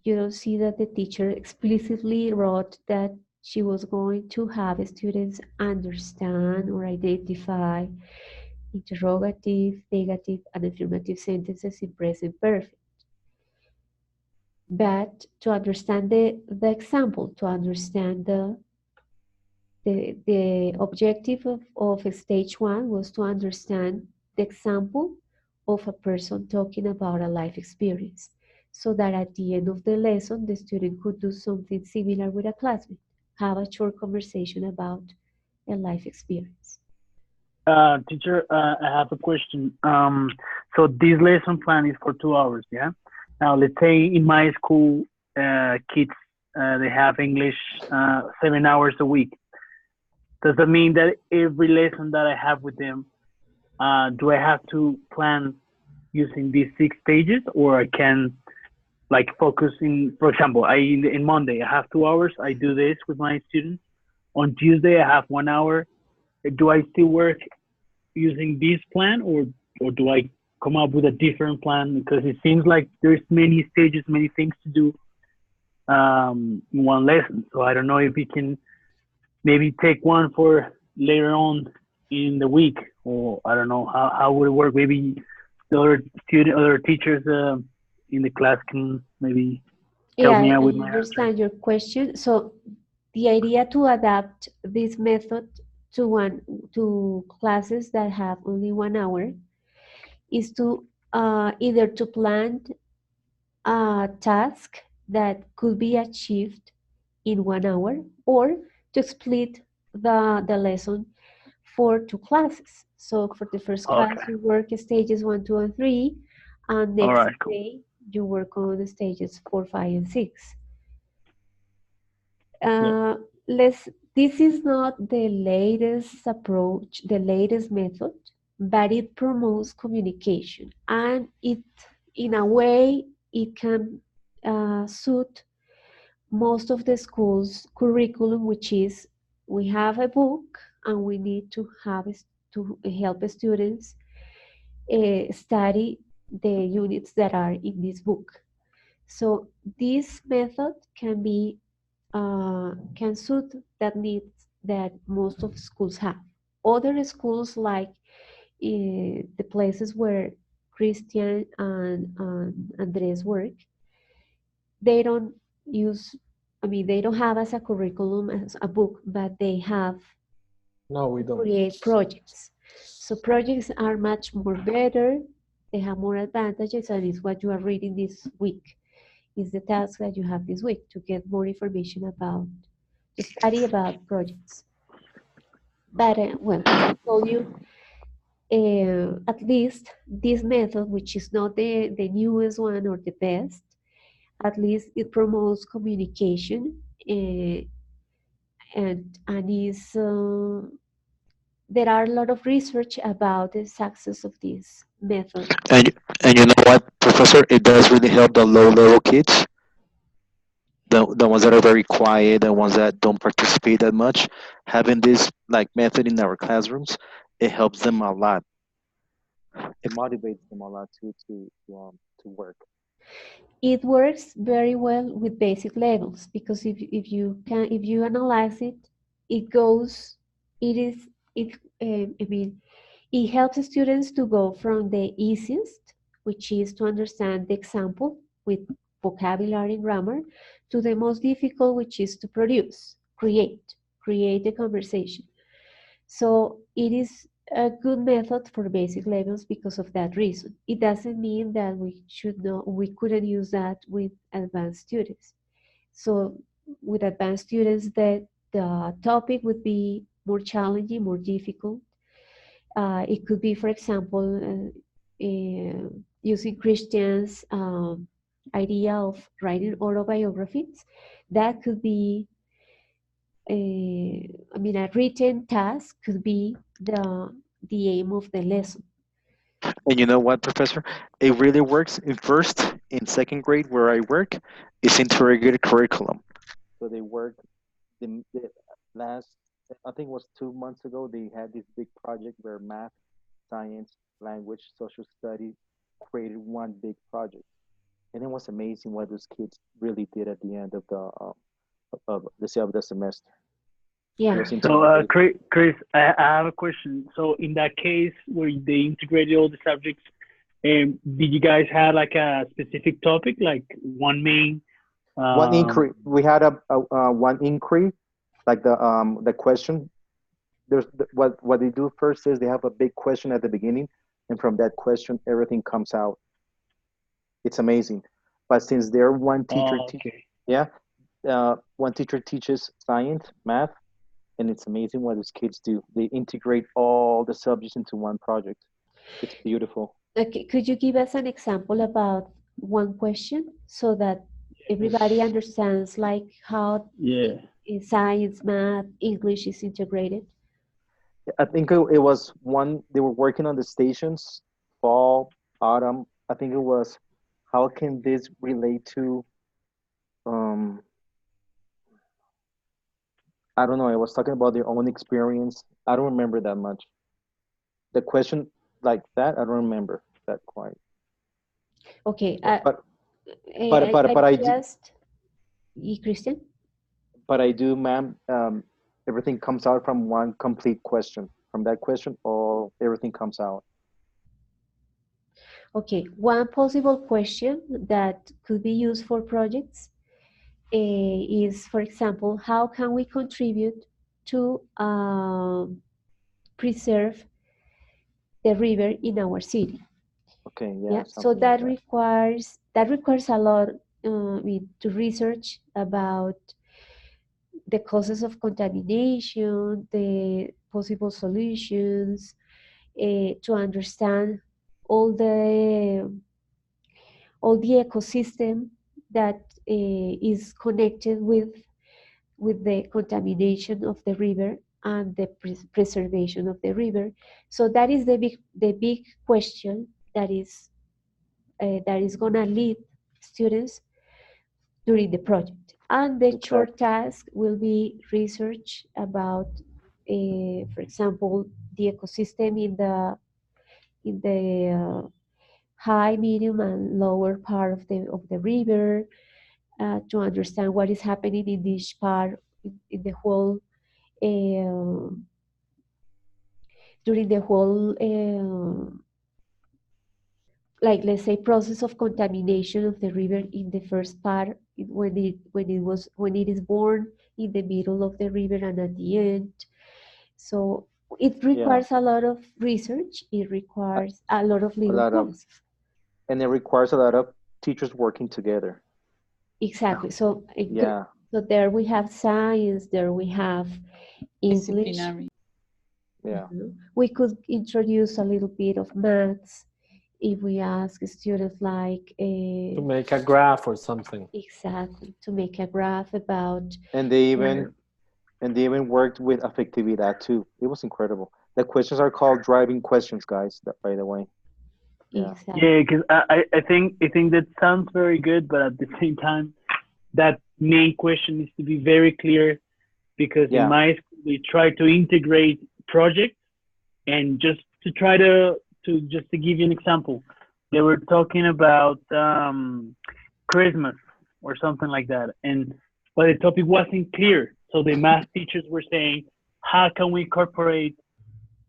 that the teacher explicitly wrote that she was going to have students understand or identify interrogative, negative, and affirmative sentences in present perfect. But to understand the example, to understand the objective of stage 1 was to understand the example of a person talking about a life experience, so that at the end of the lesson, the student could do something similar with a classmate, have a short conversation about a life experience.
Teacher, I have a question. So this lesson plan is for 2 hours, yeah? Now, let's say in my school, kids, they have English 7 hours a week. Does that mean that every lesson that I have with them, do I have to plan using these 6 stages, or I can like focus in, for example, in Monday, I have 2 hours, I do this with my students. On Tuesday, I have 1 hour. Do I still work using this plan, or do I come up with a different plan? Because it seems like there's many stages, many things to do in one lesson. So I don't know if we can maybe take one for later on in the week, or I don't know how would it work. Maybe the other teachers in the class can maybe help
Yeah,
me out
I
with my answer.
understand your question. So the idea to adapt this method to classes that have only 1 hour is to either to plan a task that could be achieved in 1 hour, or to split the lesson for 2 classes. So for the first class,
Okay.
you work stages 1, 2, and 3, and
All
next
right. Cool.
day you work on the stages 4, 5, and 6.
Yeah.
This is not the latest approach, the latest method, but it promotes communication, and it, in a way, it can suit most of the school's curriculum, which is we have a book and we need to help students study the units that are in this book. So this method can suit that needs that most of schools have. Other schools, like the places where Christian and Andres work, they don't use I mean, they don't have as a curriculum as a book, but they have
No, we don't.
create projects. So projects are much more better. They have more advantages, and it's what you are reading this week. Is the task that you have this week to get more information about, to study about projects. But well, as I told you, at least this method, which is not the newest one or the best, at least it promotes communication and is there are a lot of research about the success of this method.
And and you know what, Professor? It does really help the low level kids, the ones that are very quiet, the ones that don't participate that much. Having this like method in our classrooms, it helps them a lot. It motivates them a lot to work.
It works very well with basic levels because if you analyze it, it goes it is it I mean it helps students to go from the easiest, which is to understand the example with vocabulary and grammar, to the most difficult, which is to create a conversation. So it is a good method for basic levels because of that reason. It doesn't mean that we couldn't use that with advanced students. So with advanced students, the topic would be more challenging, more difficult. It could be, for example, using Christian's idea of writing autobiographies. That could be I mean, a written task could be the aim of the lesson.
And you know what, Professor? It really works in first, in second grade where I work. It's integrated curriculum. So they work the last, I think it was 2 months ago. They had this big project where math, science, language, social studies created one big project, and it was amazing what those kids really did at the end of the semester. It
Yeah.
was
So,
integrated.
Chris, I have a question. So, in that case where they integrated all the subjects, did you guys have like a specific topic, like one main?
One
Um,
inquiry. We had a one inquiry, like the question. What they do first is they have a big question at the beginning, and from that question everything comes out. It's amazing. But since they're
okay.
yeah, one teacher teaches science, math, and it's amazing what these kids do. They integrate all the subjects into one project. It's beautiful.
Okay, could you give us an example about one question so that everybody understands like how
Yeah.
science, math, English is integrated?
I think it was one. They were working on the stations, fall, autumn. I think it was. How can this relate to? Um, I don't know. I was talking about their own experience. I don't remember that much. The question like that, I don't remember that quite.
Okay,
But but
I
I do,
just, Christian?
ma'am. Everything comes out from one complete question. From that question, all everything comes out.
Okay, one possible question that could be used for projects is, for example, how can we contribute to preserve the river in our city?
Okay, yeah,
Yeah, so
something like that.
that requires a lot to research about the causes of contamination, the possible solutions, to understand all the all the ecosystem that is connected with the contamination of the river and the preservation of the river. So that is the big question that is gonna lead students during the project. And the short
Exactly.
task will be research about, for example, the ecosystem in the high, medium, and lower part of the river, to understand what is happening in this part in the whole uh, during the whole like let's say process of contamination of the river in the first part when it is born, in the middle of the river, and at the end. So it
Yeah,
requires a lot of research, it
a,
requires a lot of
a
little
lot of,
classes.
and it requires a lot of teachers working together.
Exactly. So
Yeah,
so there we have science, there we have English.
Disciplinary.
yeah.
We could introduce a little bit of maths if we ask students like
To make a graph or something.
exactly, to make a graph about
And they
their
even and they even worked with affectividad too. It was incredible. The questions are called driving questions, guys. By the way. Yeah.
exactly.
Yeah, because I think that sounds very good, but at the same time, that main question needs to be very clear because in
Yeah.
my school we try to integrate projects and just to try to just to give you an example, they were talking about Christmas or something like that, and but the topic wasn't clear, so the math teachers were saying, how can we incorporate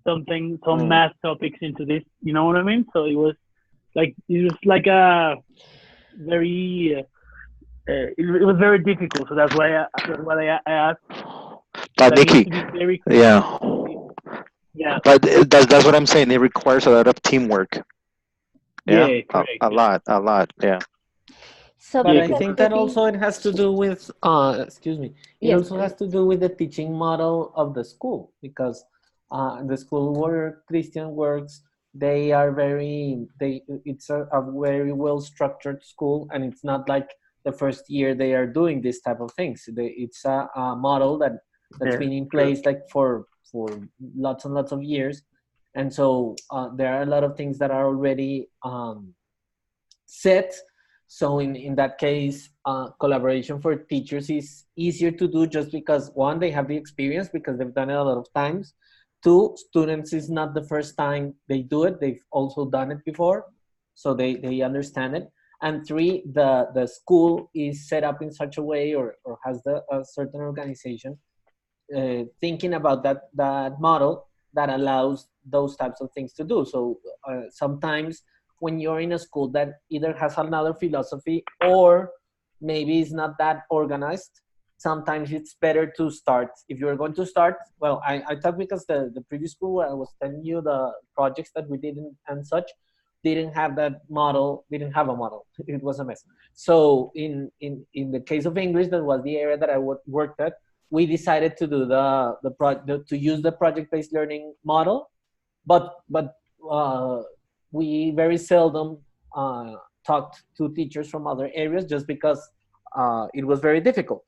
some
Mm.
math topics into this? You know what I mean? So it was like a very it was very difficult. So that's why I asked
But
that needs
Nikki,
to be very clear.
yeah.
Yeah,
But that's what I'm saying. It requires a lot of teamwork. Yeah,
yeah, correct.
a
Yeah,
lot, a lot. Yeah.
But
yeah,
Something
I
that
because
think
could
that
be,
also it has to do with, excuse me, it
yes,
also has
please.
to do with the teaching model of the school because the school where Christian works, they are it's a very well structured school, and it's not like the first year they are doing this type of things. It's a model that's
yeah,
been in
true.
place like for lots and lots of years, and so there are a lot of things that are already set. So in that case, collaboration for teachers is easier to do just because one, they have the experience because they've done it a lot of times. Two, students is not the first time they do it. They've also done it before. So they understand it. And three, the school is set up in such a way or has a certain organization thinking about that model that allows those types of things to do. So sometimes when you're in a school that either has another philosophy or maybe is not that organized, sometimes it's better to start. If you're going to start, well, I talk because the previous school where I was telling you the projects that we did and such didn't have that model, didn't have a model. It was a mess. So in the case of English, that was the area that I worked at, we decided to do to use the project-based learning model, but we very seldom talked to teachers from other areas just because it was very difficult.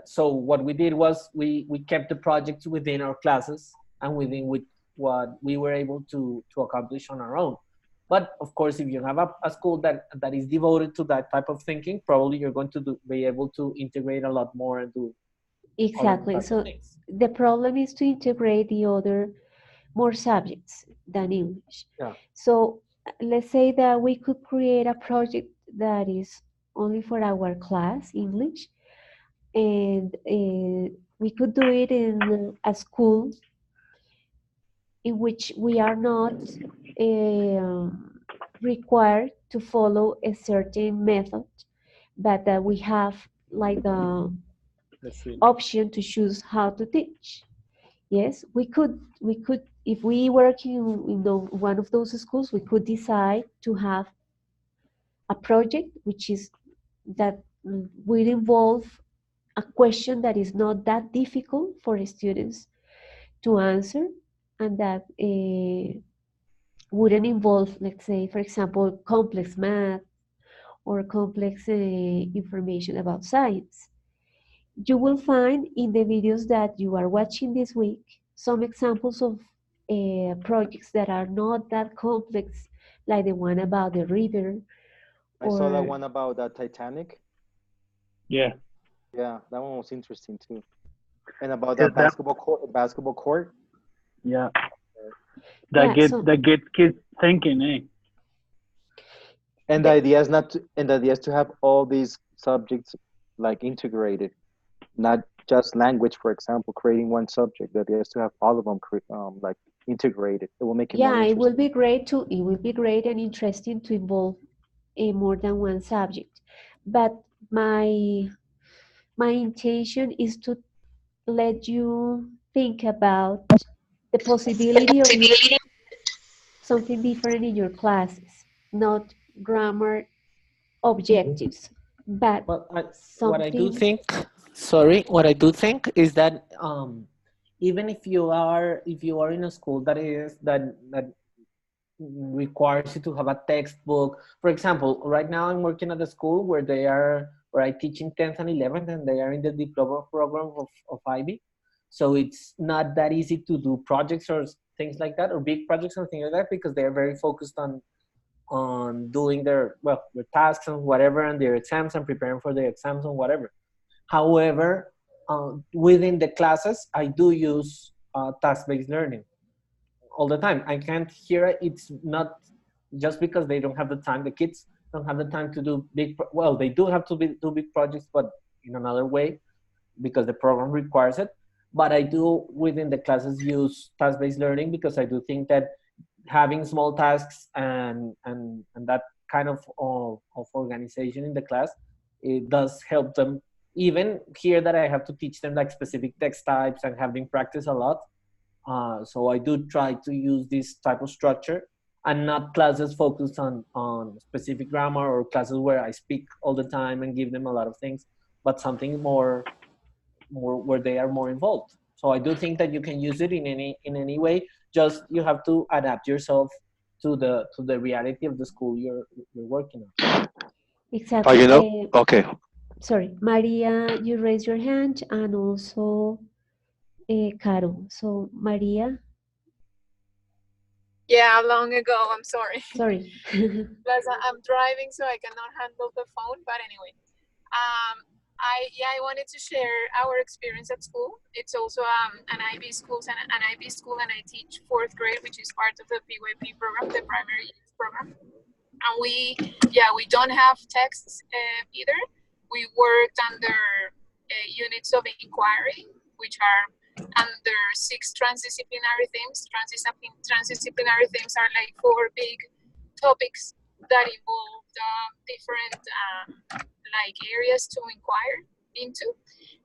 So what we did was we kept the projects within our classes and within what we were able to accomplish on our own. But of course, if you have a school that is devoted to that type of thinking, probably you're going to be able to integrate a lot more and do other
Exactly.
types of
So
things.
the problem is to integrate the other more subjects than English.
Yeah.
So let's say that we could create a project that is only for our class, English, and we could do it in a school in which we are not required to follow a certain method, but that we have like the
That's really
option to choose how to teach. Yes, we could, if we work in one of those schools, we could decide to have a project which is that will involve a question that is not that difficult for students to answer, and that wouldn't involve, let's say, for example, complex math or complex information about science. You will find in the videos that you are watching this week some examples of projects that are not that complex, like the one about the river,
I saw that
or
one about that Titanic.
yeah.
Yeah, that one was interesting too. And about that
Because that,
basketball court.
yeah, that
yeah,
gets
so
that gets kids thinking, eh?
And the
the,
idea is not to, and the idea is to have all these subjects like integrated, not just language, for example, creating one subject. The idea is to have all of them like integrated. It will make it more
Yeah, it will
interesting.
be great to, it will be great and interesting to involve more than one subject. But my intention is to let you think about the possibility of using something different in your classes, not grammar objectives, but
Well, what I do
something.
think, sorry, what I do think is that even if you are in a school that requires you to have a textbook. For example, right now I'm working at a school where I teach in 10th and 11th, and they are in the diploma program of IB. So it's not that easy to do projects or things like that, or big projects or things like that, because they are very focused on doing their tasks and whatever, and their exams, and preparing for their exams and whatever. However, within the classes, I do use task-based learning all the time. I can't hear it. It's not just because they don't have the time. The kids don't have the time to do well, they do have to do big projects, but in another way, because the program requires it. But I do within the classes use task-based learning, because I do think that having small tasks and that kind of organization in the class, it does help them. Even here that I have to teach them like specific text types and have them practice a lot, so I do try to use this type of structure, and not classes focused on specific grammar, or classes where I speak all the time and give them a lot of things, but something more where they are more involved. So I do think that you can use it in any way. Just you have to adapt yourself to the reality of the school you're working on.
Exactly.
Okay.
Sorry, Maria, you raise your hand, and also Caro. So Maria,
Yeah, long ago. I'm sorry.
sorry.
Plus, I'm driving, so I cannot handle the phone. But anyway, I wanted to share our experience at school. It's also an IB school, and I teach fourth grade, which is part of the PYP program, the primary youth program. And we don't have texts either. We worked under units of inquiry, which are under 6 transdisciplinary themes. Transdisciplinary themes are like 4 big topics that involve different like areas to inquire into.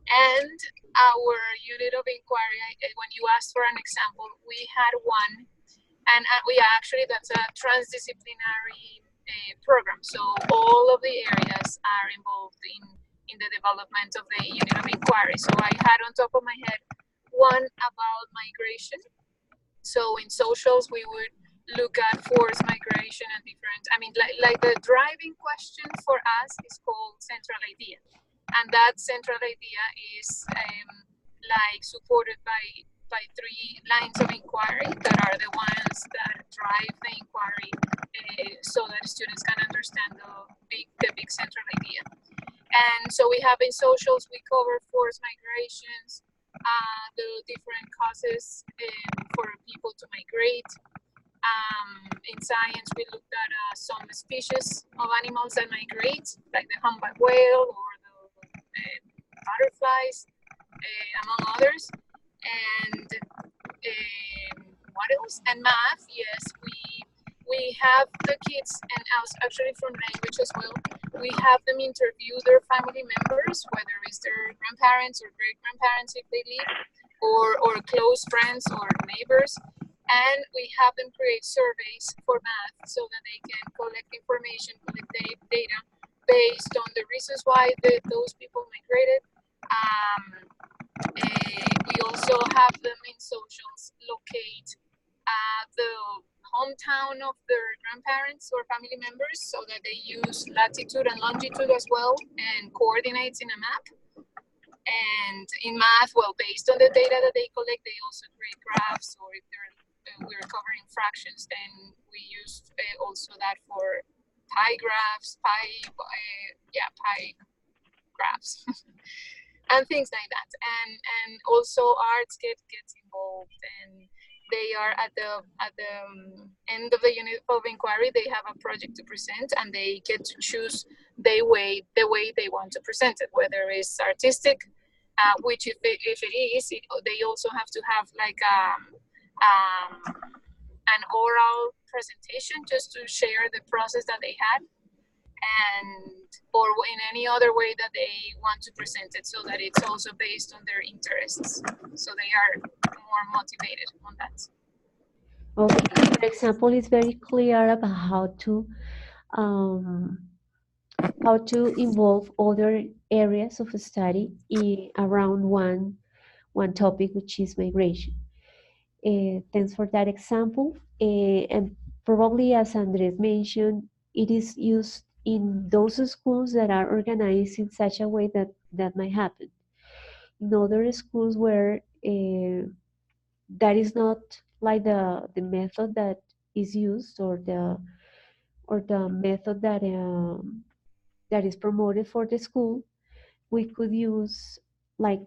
And our unit of inquiry, when you asked for an example, we had one, and that's a transdisciplinary program. So all of the areas are involved in the development of the unit of inquiry. So I had on top of my head one about migration. So in socials, we would look at forced migration and different, like the driving question for us is called central idea. And that central idea is like supported by 3 lines of inquiry that are the ones that drive the inquiry, so that students can understand the big central idea. And so we have in socials, we cover forced migrations, the different causes for people to migrate. In science, we looked at some species of animals that migrate, like the humpback whale or the butterflies, among others. And what else? And math, yes, we have the kids, and actually from language as well, we have them interview their family members, whether it's their grandparents or great grandparents if they live, or close friends or neighbors. And we have them create surveys for math so that they can collect information, collect data based on the reasons why those people migrated. We also have them in socials locate the hometown of their grandparents or family members, so that they use latitude and longitude as well, and coordinates in a map. And in math, well, based on the data that they collect, they also create graphs, or if we're covering fractions, then we use also that for pie graphs, pie graphs. And things like that. And also arts gets involved, and they are at the end of the unit of inquiry, they have a project to present, and they get to choose the way they want to present it, whether it's artistic, which if it is, they also have to have like an oral presentation just to share the process that they had, and or in any other way that they want to present it, so that it's also based on their interests, so they are more motivated on that.
Okay, your example is very clear about um, how to involve other areas of study around one topic, which is migration. Thanks for that example. And probably, as Andres mentioned, it is used in those schools that are organized in such a way that that might happen. In other schools where that is not like the method that is used, or the method that is promoted for the school, we could use like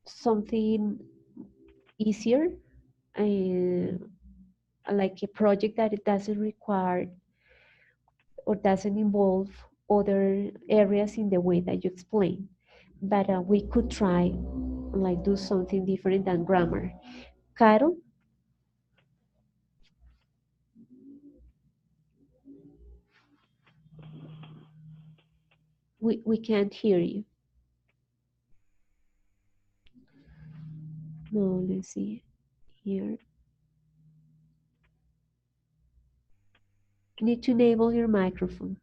something easier, uh, like a project that it doesn't require or doesn't involve other areas in the way that you explain. But we could try like do something different than grammar. Carol, we can't hear you. No, let's see here. You need to enable your microphone.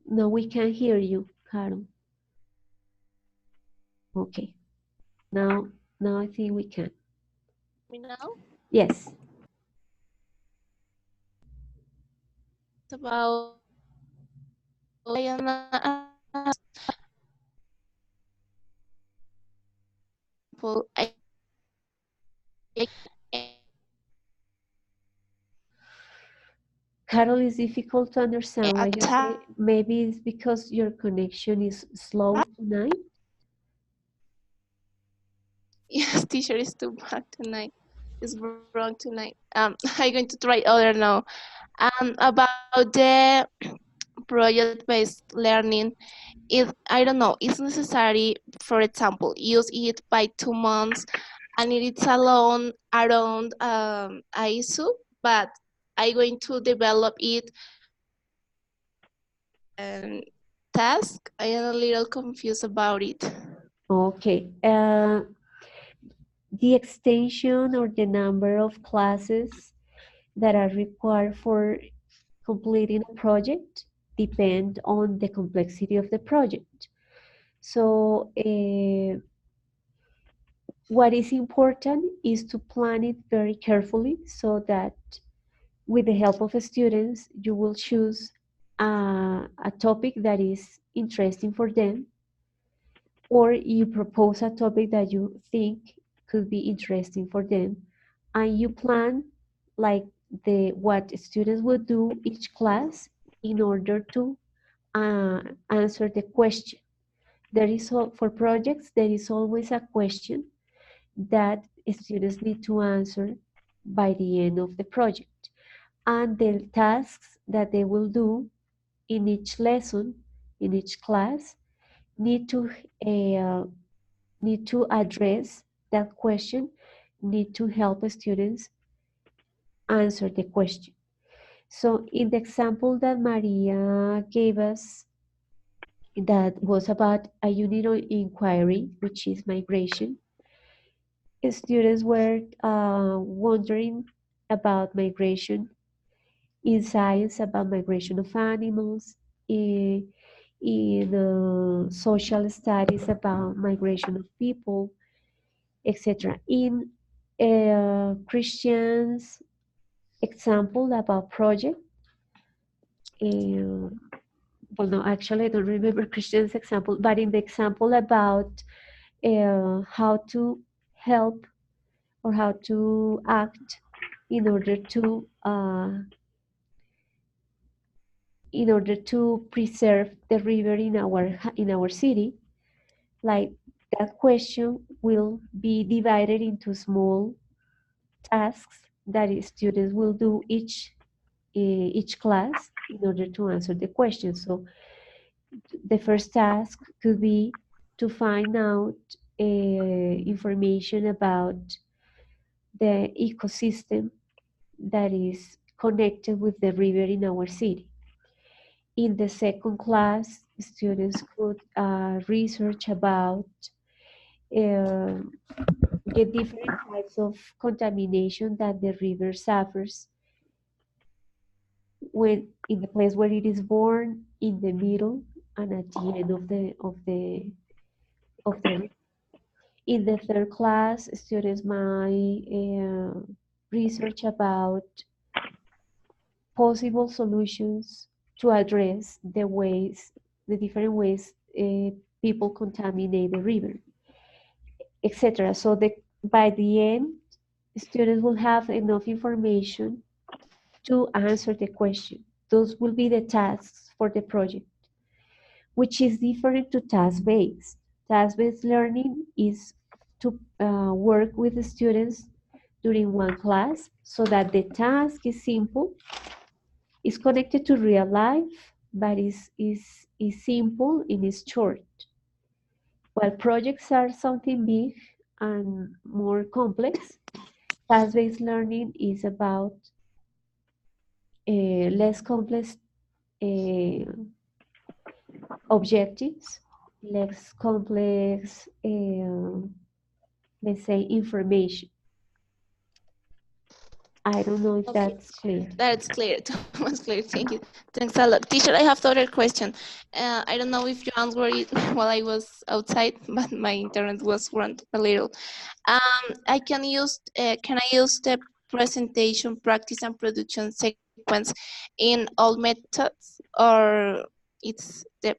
No, we can't hear you, Carol. Okay, now I think we can.
Me now?
Yes.
It's about I am I
Carol, is difficult to understand what you
attack.
say. Maybe it's because your connection is slow tonight.
Yes, teacher is too bad tonight. It's wrong tonight. I'm going to try other now. About the project-based learning, I don't know, it's necessary, for example, use it by 2 months, and it is alone around ISO, but I'm going to develop it and task. I am a little confused about it.
Okay. The extension or the number of classes that are required for completing a project depend on the complexity of the project. So what is important is to plan it very carefully so that with the help of students, you will choose a topic that is interesting for them, or you propose a topic that you think could be interesting for them, and you plan like the what students would do each class in order to answer the question. There is for projects there is always a question that students need to answer by the end of the project, and the tasks that they will do in each lesson, in each class, need to uh, need to address that question, need to help students answer the question. So in the example that Maria gave us, that was about a unit of inquiry, which is migration, students were wondering about migration in science, about migration of animals, in social studies about migration of people, etc. In Christian's example about project, uh, well, no, actually, I don't remember Christian's example, but in the example about how to help or how to act in order to preserve the river in our city, like that question will be divided into small tasks that students will do each class in order to answer the question. So the first task could be to find out information about the ecosystem that is connected with the river in our city. In the second class, students could research about uh, the different types of contamination that the river suffers when in the place where it is born, in the middle, and at the end of the river. In the third class, students might research about possible solutions to address the different ways people contaminate the river, etc. So by the end, students will have enough information to answer the question. Those will be the tasks for the project, which is different to task-based. Task-based learning is to work with the students during one class so that the task is simple, is connected to real life, but is simple and is short. While projects are something big and more complex, task-based learning is about less complex uh, objectives, less complex, let's say, information. I don't know if
Okay,
that's clear.
that's clear. Thomas, clear. Thank you. Thanks a lot. Teacher, I have another question. I don't know if you answered it while I was outside, but my internet was run a little. Can I use the presentation, practice, and production sequence in all methods, or it's the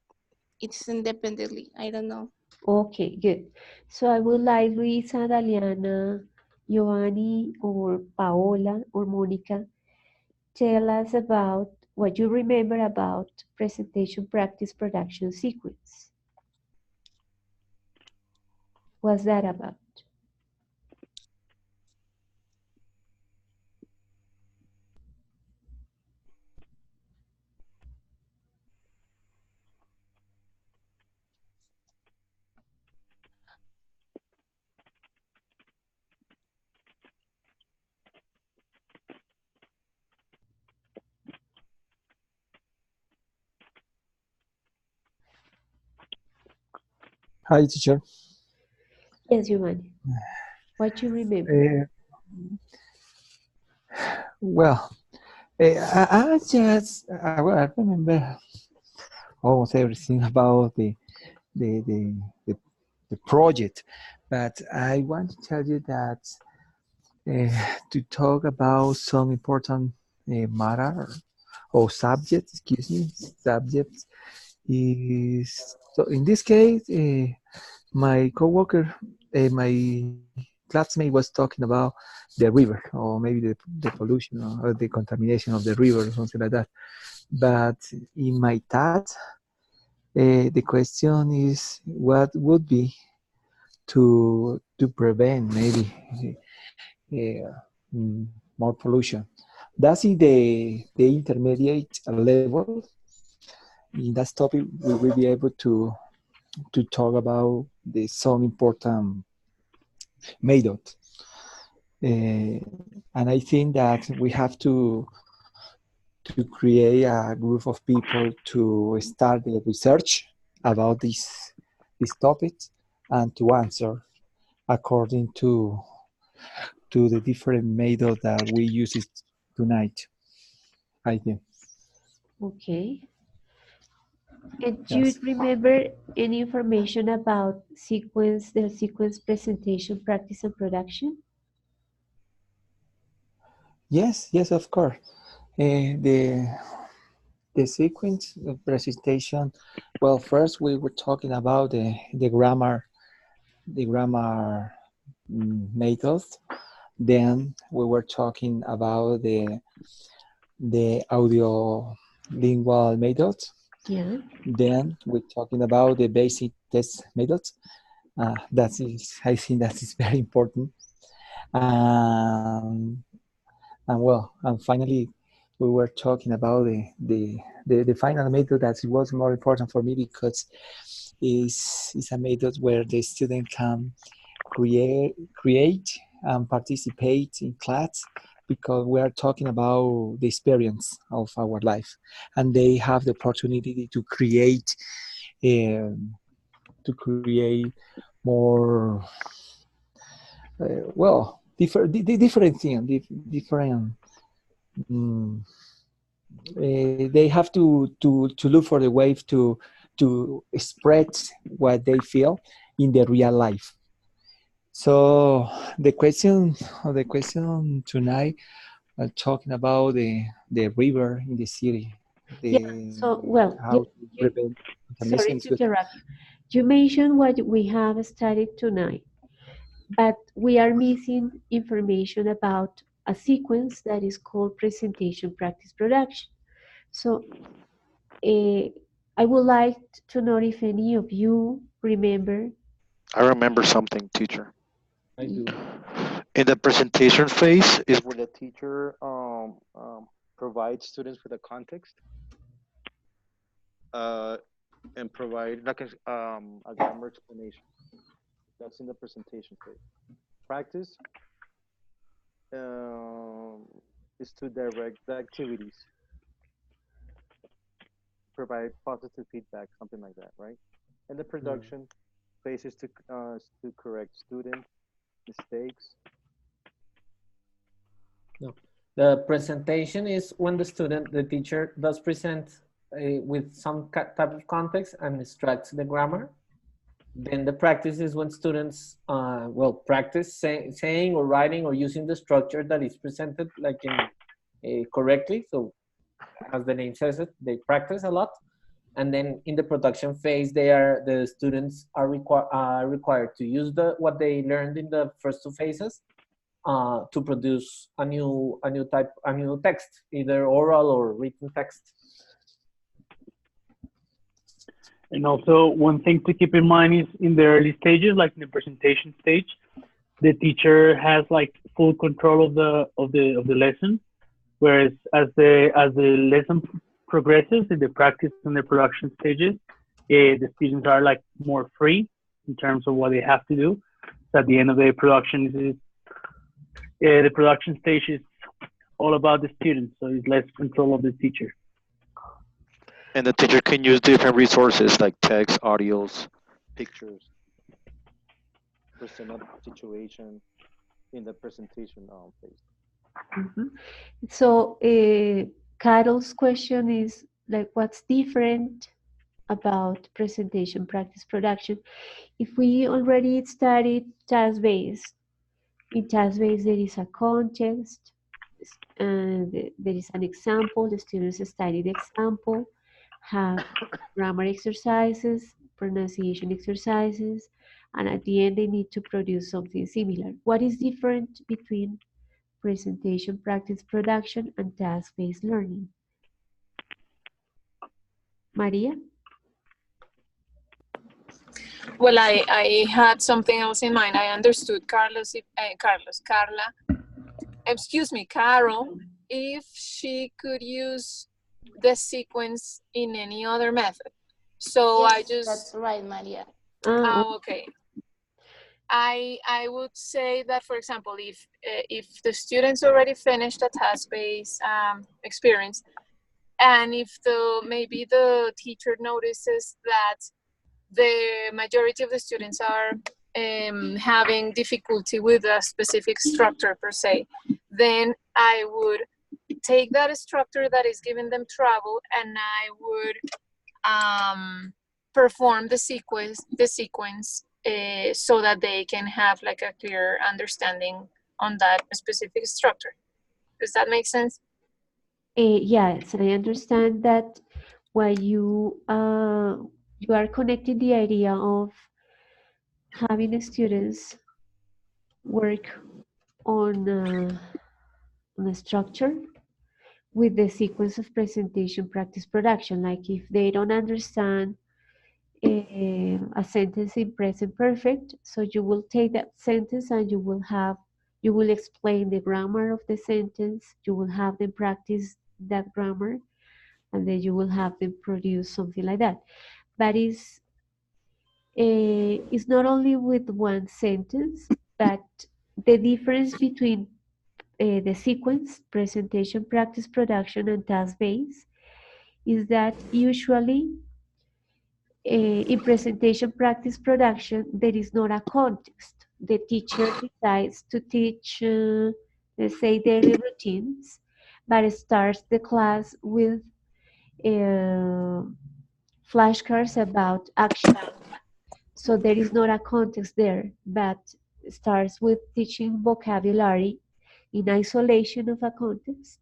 it's independently? I don't know.
Okay, good. So I would like Luisa, Daliana, Giovanni, or Paola, or Monica, tell us about what you remember about presentation practice production sequence. What's that about?
Hi, teacher.
Yes, Giovanni. What you remember?
Uh, well, I just well, I remember almost everything about the, the, the, the project, but I want to tell you that to talk about some important matter or subject, excuse me, subject is so in this case, my coworker, my classmate was talking about the river or maybe the pollution or the contamination of the river or something like that. But in my task, the question is what would be to prevent maybe uh, more pollution. That's in the intermediate level. In that topic, we will be able to talk about the some important method. And I think that we have to create a group of people to start the research about this topic and to answer according to the different method that we use it tonight. I think.
Okay. And do you
Yes.
remember any information about the sequence presentation, practice, and production?
Yes, yes, of course. The sequence of presentation. Well, first we were talking about the grammar method. Then we were talking about the audio lingual method.
Yeah.
Then we're talking about the basic test methods. That is, I think that is very important. Um, and well, and finally, we were talking about the final method that it was more important for me because is a method where the student can create and participate in class because we are talking about the experience of our life and they have the opportunity um, to create more well different thing different they have to look for the way to spread what they feel in the real life. So the question tonight are talking about the river in the city,
Yeah.
the
So, well,
how to
you,
prevent
sorry
contamination.
to interrupt you. You mentioned what we have studied tonight, but we are missing information about a sequence that is called presentation, practice, production. So, uh, I would like to know if any of you remember.
I remember something, teacher.
I do.
In the presentation phase is where the teacher provides students with a context uh, and provide like a grammar explanation. That's in the presentation phase. Practice um, is to direct the activities, provide positive feedback, something like that, right? And the
Mm.
production phase is to correct student mistakes.
No. The presentation is when the teacher does present with some type of context and extracts the grammar. Then the practice is when students, practice saying or writing or using the structure that is presented like in correctly. So as the name says it, they practice a lot. And then in the production phase, the students are required to use what they learned in the first two phases to produce a new text, either oral or written text.
And also one thing to keep in mind is in the early stages, like in the presentation stage, the teacher has like full control of the lesson. Whereas as the lesson progresses in the practice and the production stages, the students are like more free in terms of what they have to do. So at the end of the production stage is all about the students, so it's less control of the teacher.
And the teacher can use different resources like text, audios, pictures, present a situation in the presentation phase.
Mhm. So, Carol's question is like, what's different about presentation, practice, production? If we already studied task-based, in task-based there is a context, and there is an example, the students study the example, have grammar exercises, pronunciation exercises, and at the end they need to produce something similar. What is different between presentation, practice, production, and task-based learning? Maria?
Well, I had something else in mind. I understood Carla, excuse me, Carol, if she could use the sequence in any other method. So
Yes,
I just,
that's right, Maria.
oh, okay. I would say that, for example, if the students already finished a task-based experience, and if maybe the teacher notices that the majority of the students are having difficulty with a specific structure per se, then I would take that structure that is giving them trouble, and I would perform the sequence so that they can have like a clear understanding on that specific structure. Does that make sense?
Yes, I understand that while you are connecting the idea of having students work on a structure with the sequence of presentation, practice, production. Like if they don't understand a sentence in present perfect, so you will take that sentence and you will explain the grammar of the sentence. You will have them practice that grammar, and then you will have them produce something like that. But it's not only with one sentence, but the difference between the sequence, presentation, practice, production, and task-based is that usually in presentation, practice, production, there is not a context. The teacher decides to teach, let's say, daily routines, but starts the class with flashcards about action. So there is not a context there, but starts with teaching vocabulary in isolation of a context.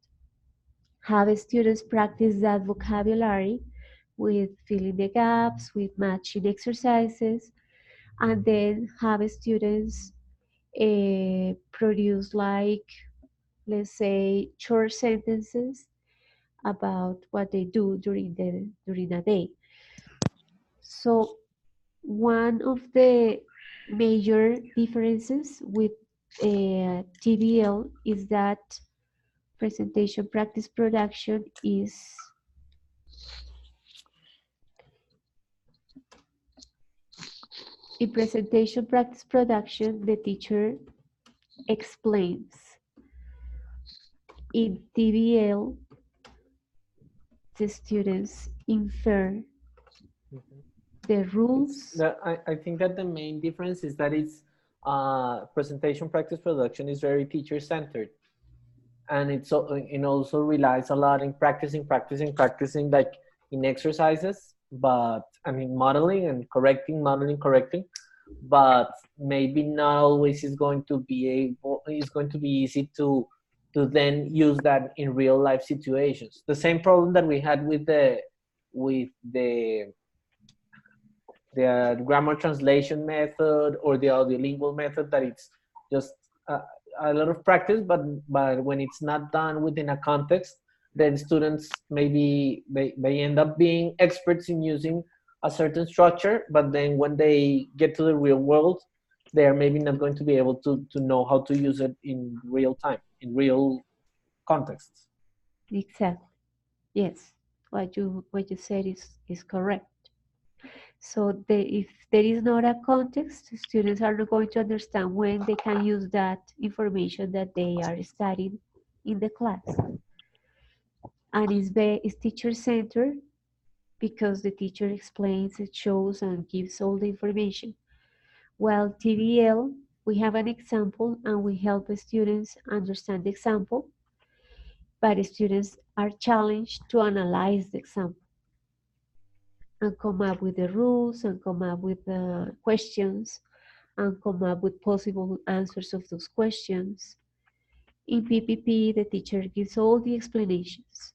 Have students practice that vocabulary with filling the gaps, with matching exercises, and then have students produce, like, let's say, short sentences about what they do during a day. So one of the major differences with TBL is that presentation, practice, production is in presentation, practice, production, the teacher explains. In TBL, the students infer the rules.
I think that the main difference is that it's presentation, practice, production is very teacher centered, and it also relies a lot in practicing, like in exercises, but I mean modeling and correcting, but maybe not always is going to be easy to then use that in real life situations. The same problem that we had with the grammar translation method or the audiolingual method, that it's just a lot of practice, but when it's not done within a context, then students maybe they end up being experts in using a certain structure, but then when they get to the real world, they're maybe not going to be able to know how to use it in real time, in real contexts.
Exactly. Yes, what you said is correct. So if there is not a context, students are not going to understand when they can use that information that they are studying in the class. And it's teacher-centered because the teacher explains, it shows, and gives all the information. While TVL, we have an example and we help the students understand the example, but students are challenged to analyze the example and come up with the rules and come up with the questions and come up with possible answers of those questions. In PPP, the teacher gives all the explanations.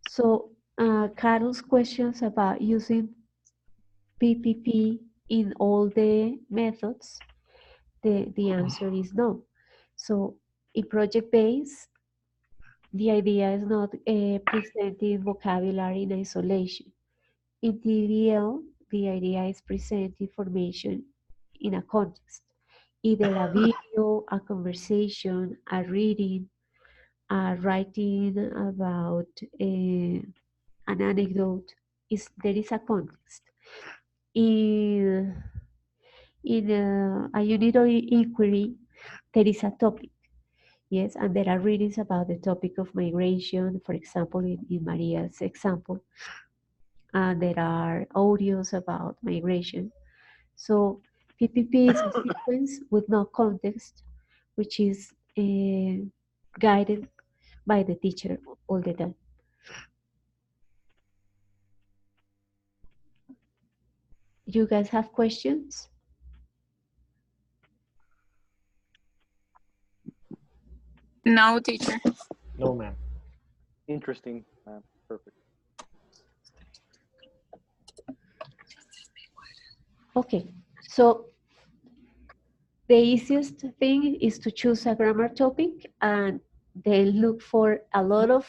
So Carol's questions about using PPP in all the methods, the answer is no. So in project base, the idea is not presenting vocabulary in isolation. In TVL, the idea is present information in a context, either a video, a conversation, a reading, a writing about an anecdote. There is a context. In a unit of inquiry, there is a topic. Yes, and there are readings about the topic of migration, for example, in Maria's example. And there are audios about migration. So PPP is a sequence with no context, which is guided by the teacher all the time. You guys have questions?
No, teacher.
No, ma'am.
Interesting. Perfect.
Okay, so the easiest thing is to choose a grammar topic and then look for a lot of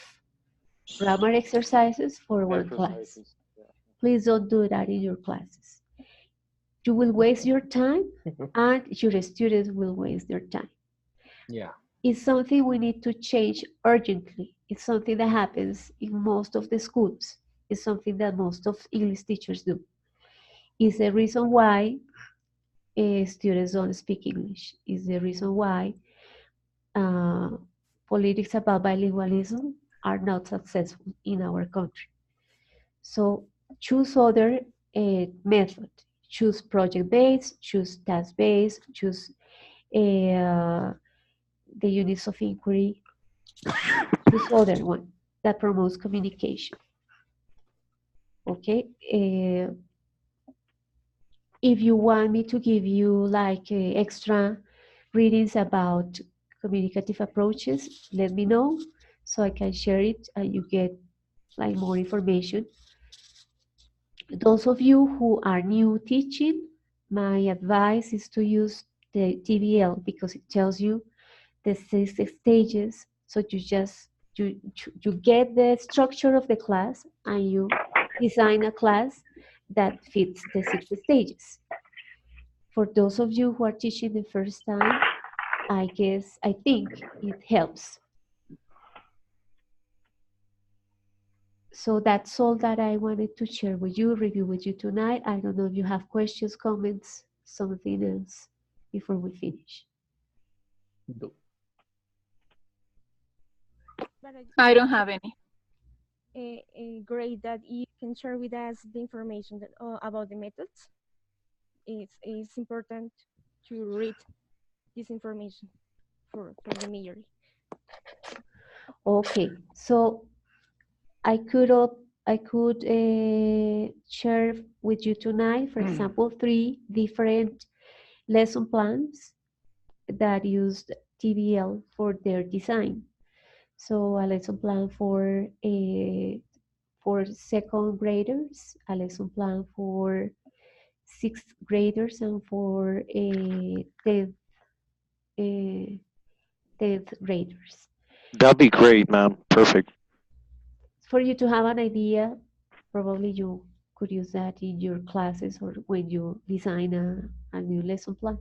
grammar exercises for one class.
Exercises. Yeah.
Please don't do that in your classes. You will waste your time and your students will waste their time.
Yeah.
It's something we need to change urgently. It's something that happens in most of the schools. It's something that most of English teachers do. It's the reason why students don't speak English. It's the reason why uh, politics about bilingualism are not successful in our country. So choose other method. Choose project-based, choose task-based, choose the units of inquiry, choose other one that promotes communication. Okay. If you want me to give you like extra readings about communicative approaches, let me know so I can share it and you get like more information. Those of you who are new teaching, my advice is to use the TBL because it tells you the 6 stages. So you get the structure of the class and you design a class that fits the 6 stages. For those of you who are teaching the first time, I think it helps. So that's all that I wanted to share with you, review with you tonight. I don't know if you have questions, comments, something else before we finish.
I don't have any.
Great that you can share with us the information that, about the methods. It's important to read this information for the major.
Okay, so I could share with you tonight, for example, 3 different lesson plans that used TBL for their design. So a lesson plan for second graders, a lesson plan for 6th graders, and for 10th graders.
That'd be great, ma'am. Perfect.
For you to have an idea, probably you could use that in your classes or when you design a new lesson plan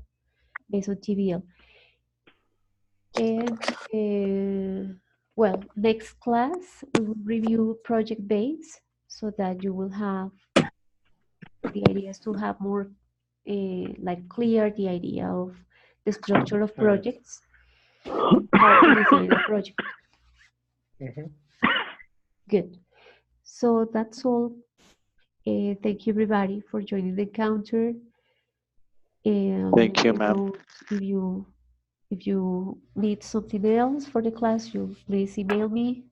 based on TBL. And well, next class we will review project base so that you will have the idea is to have more like clear the idea of the structure of projects and how to design a project. Good. So that's all. Thank you everybody for joining the encounter. And
Thank you,
let me
ma'am.
know if you need something else for the class, you please email me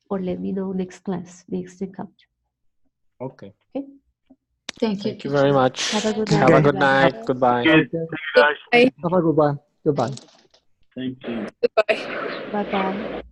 or let me know next class, next encounter.
Okay.
Okay.
Thank you very much.
Have a good
Have
night,
a good
everybody.
night. Goodbye.
Thank
Okay.
you, guys.
Bye.
Have a good one. Goodbye.
Thank you.
Goodbye.
Bye bye.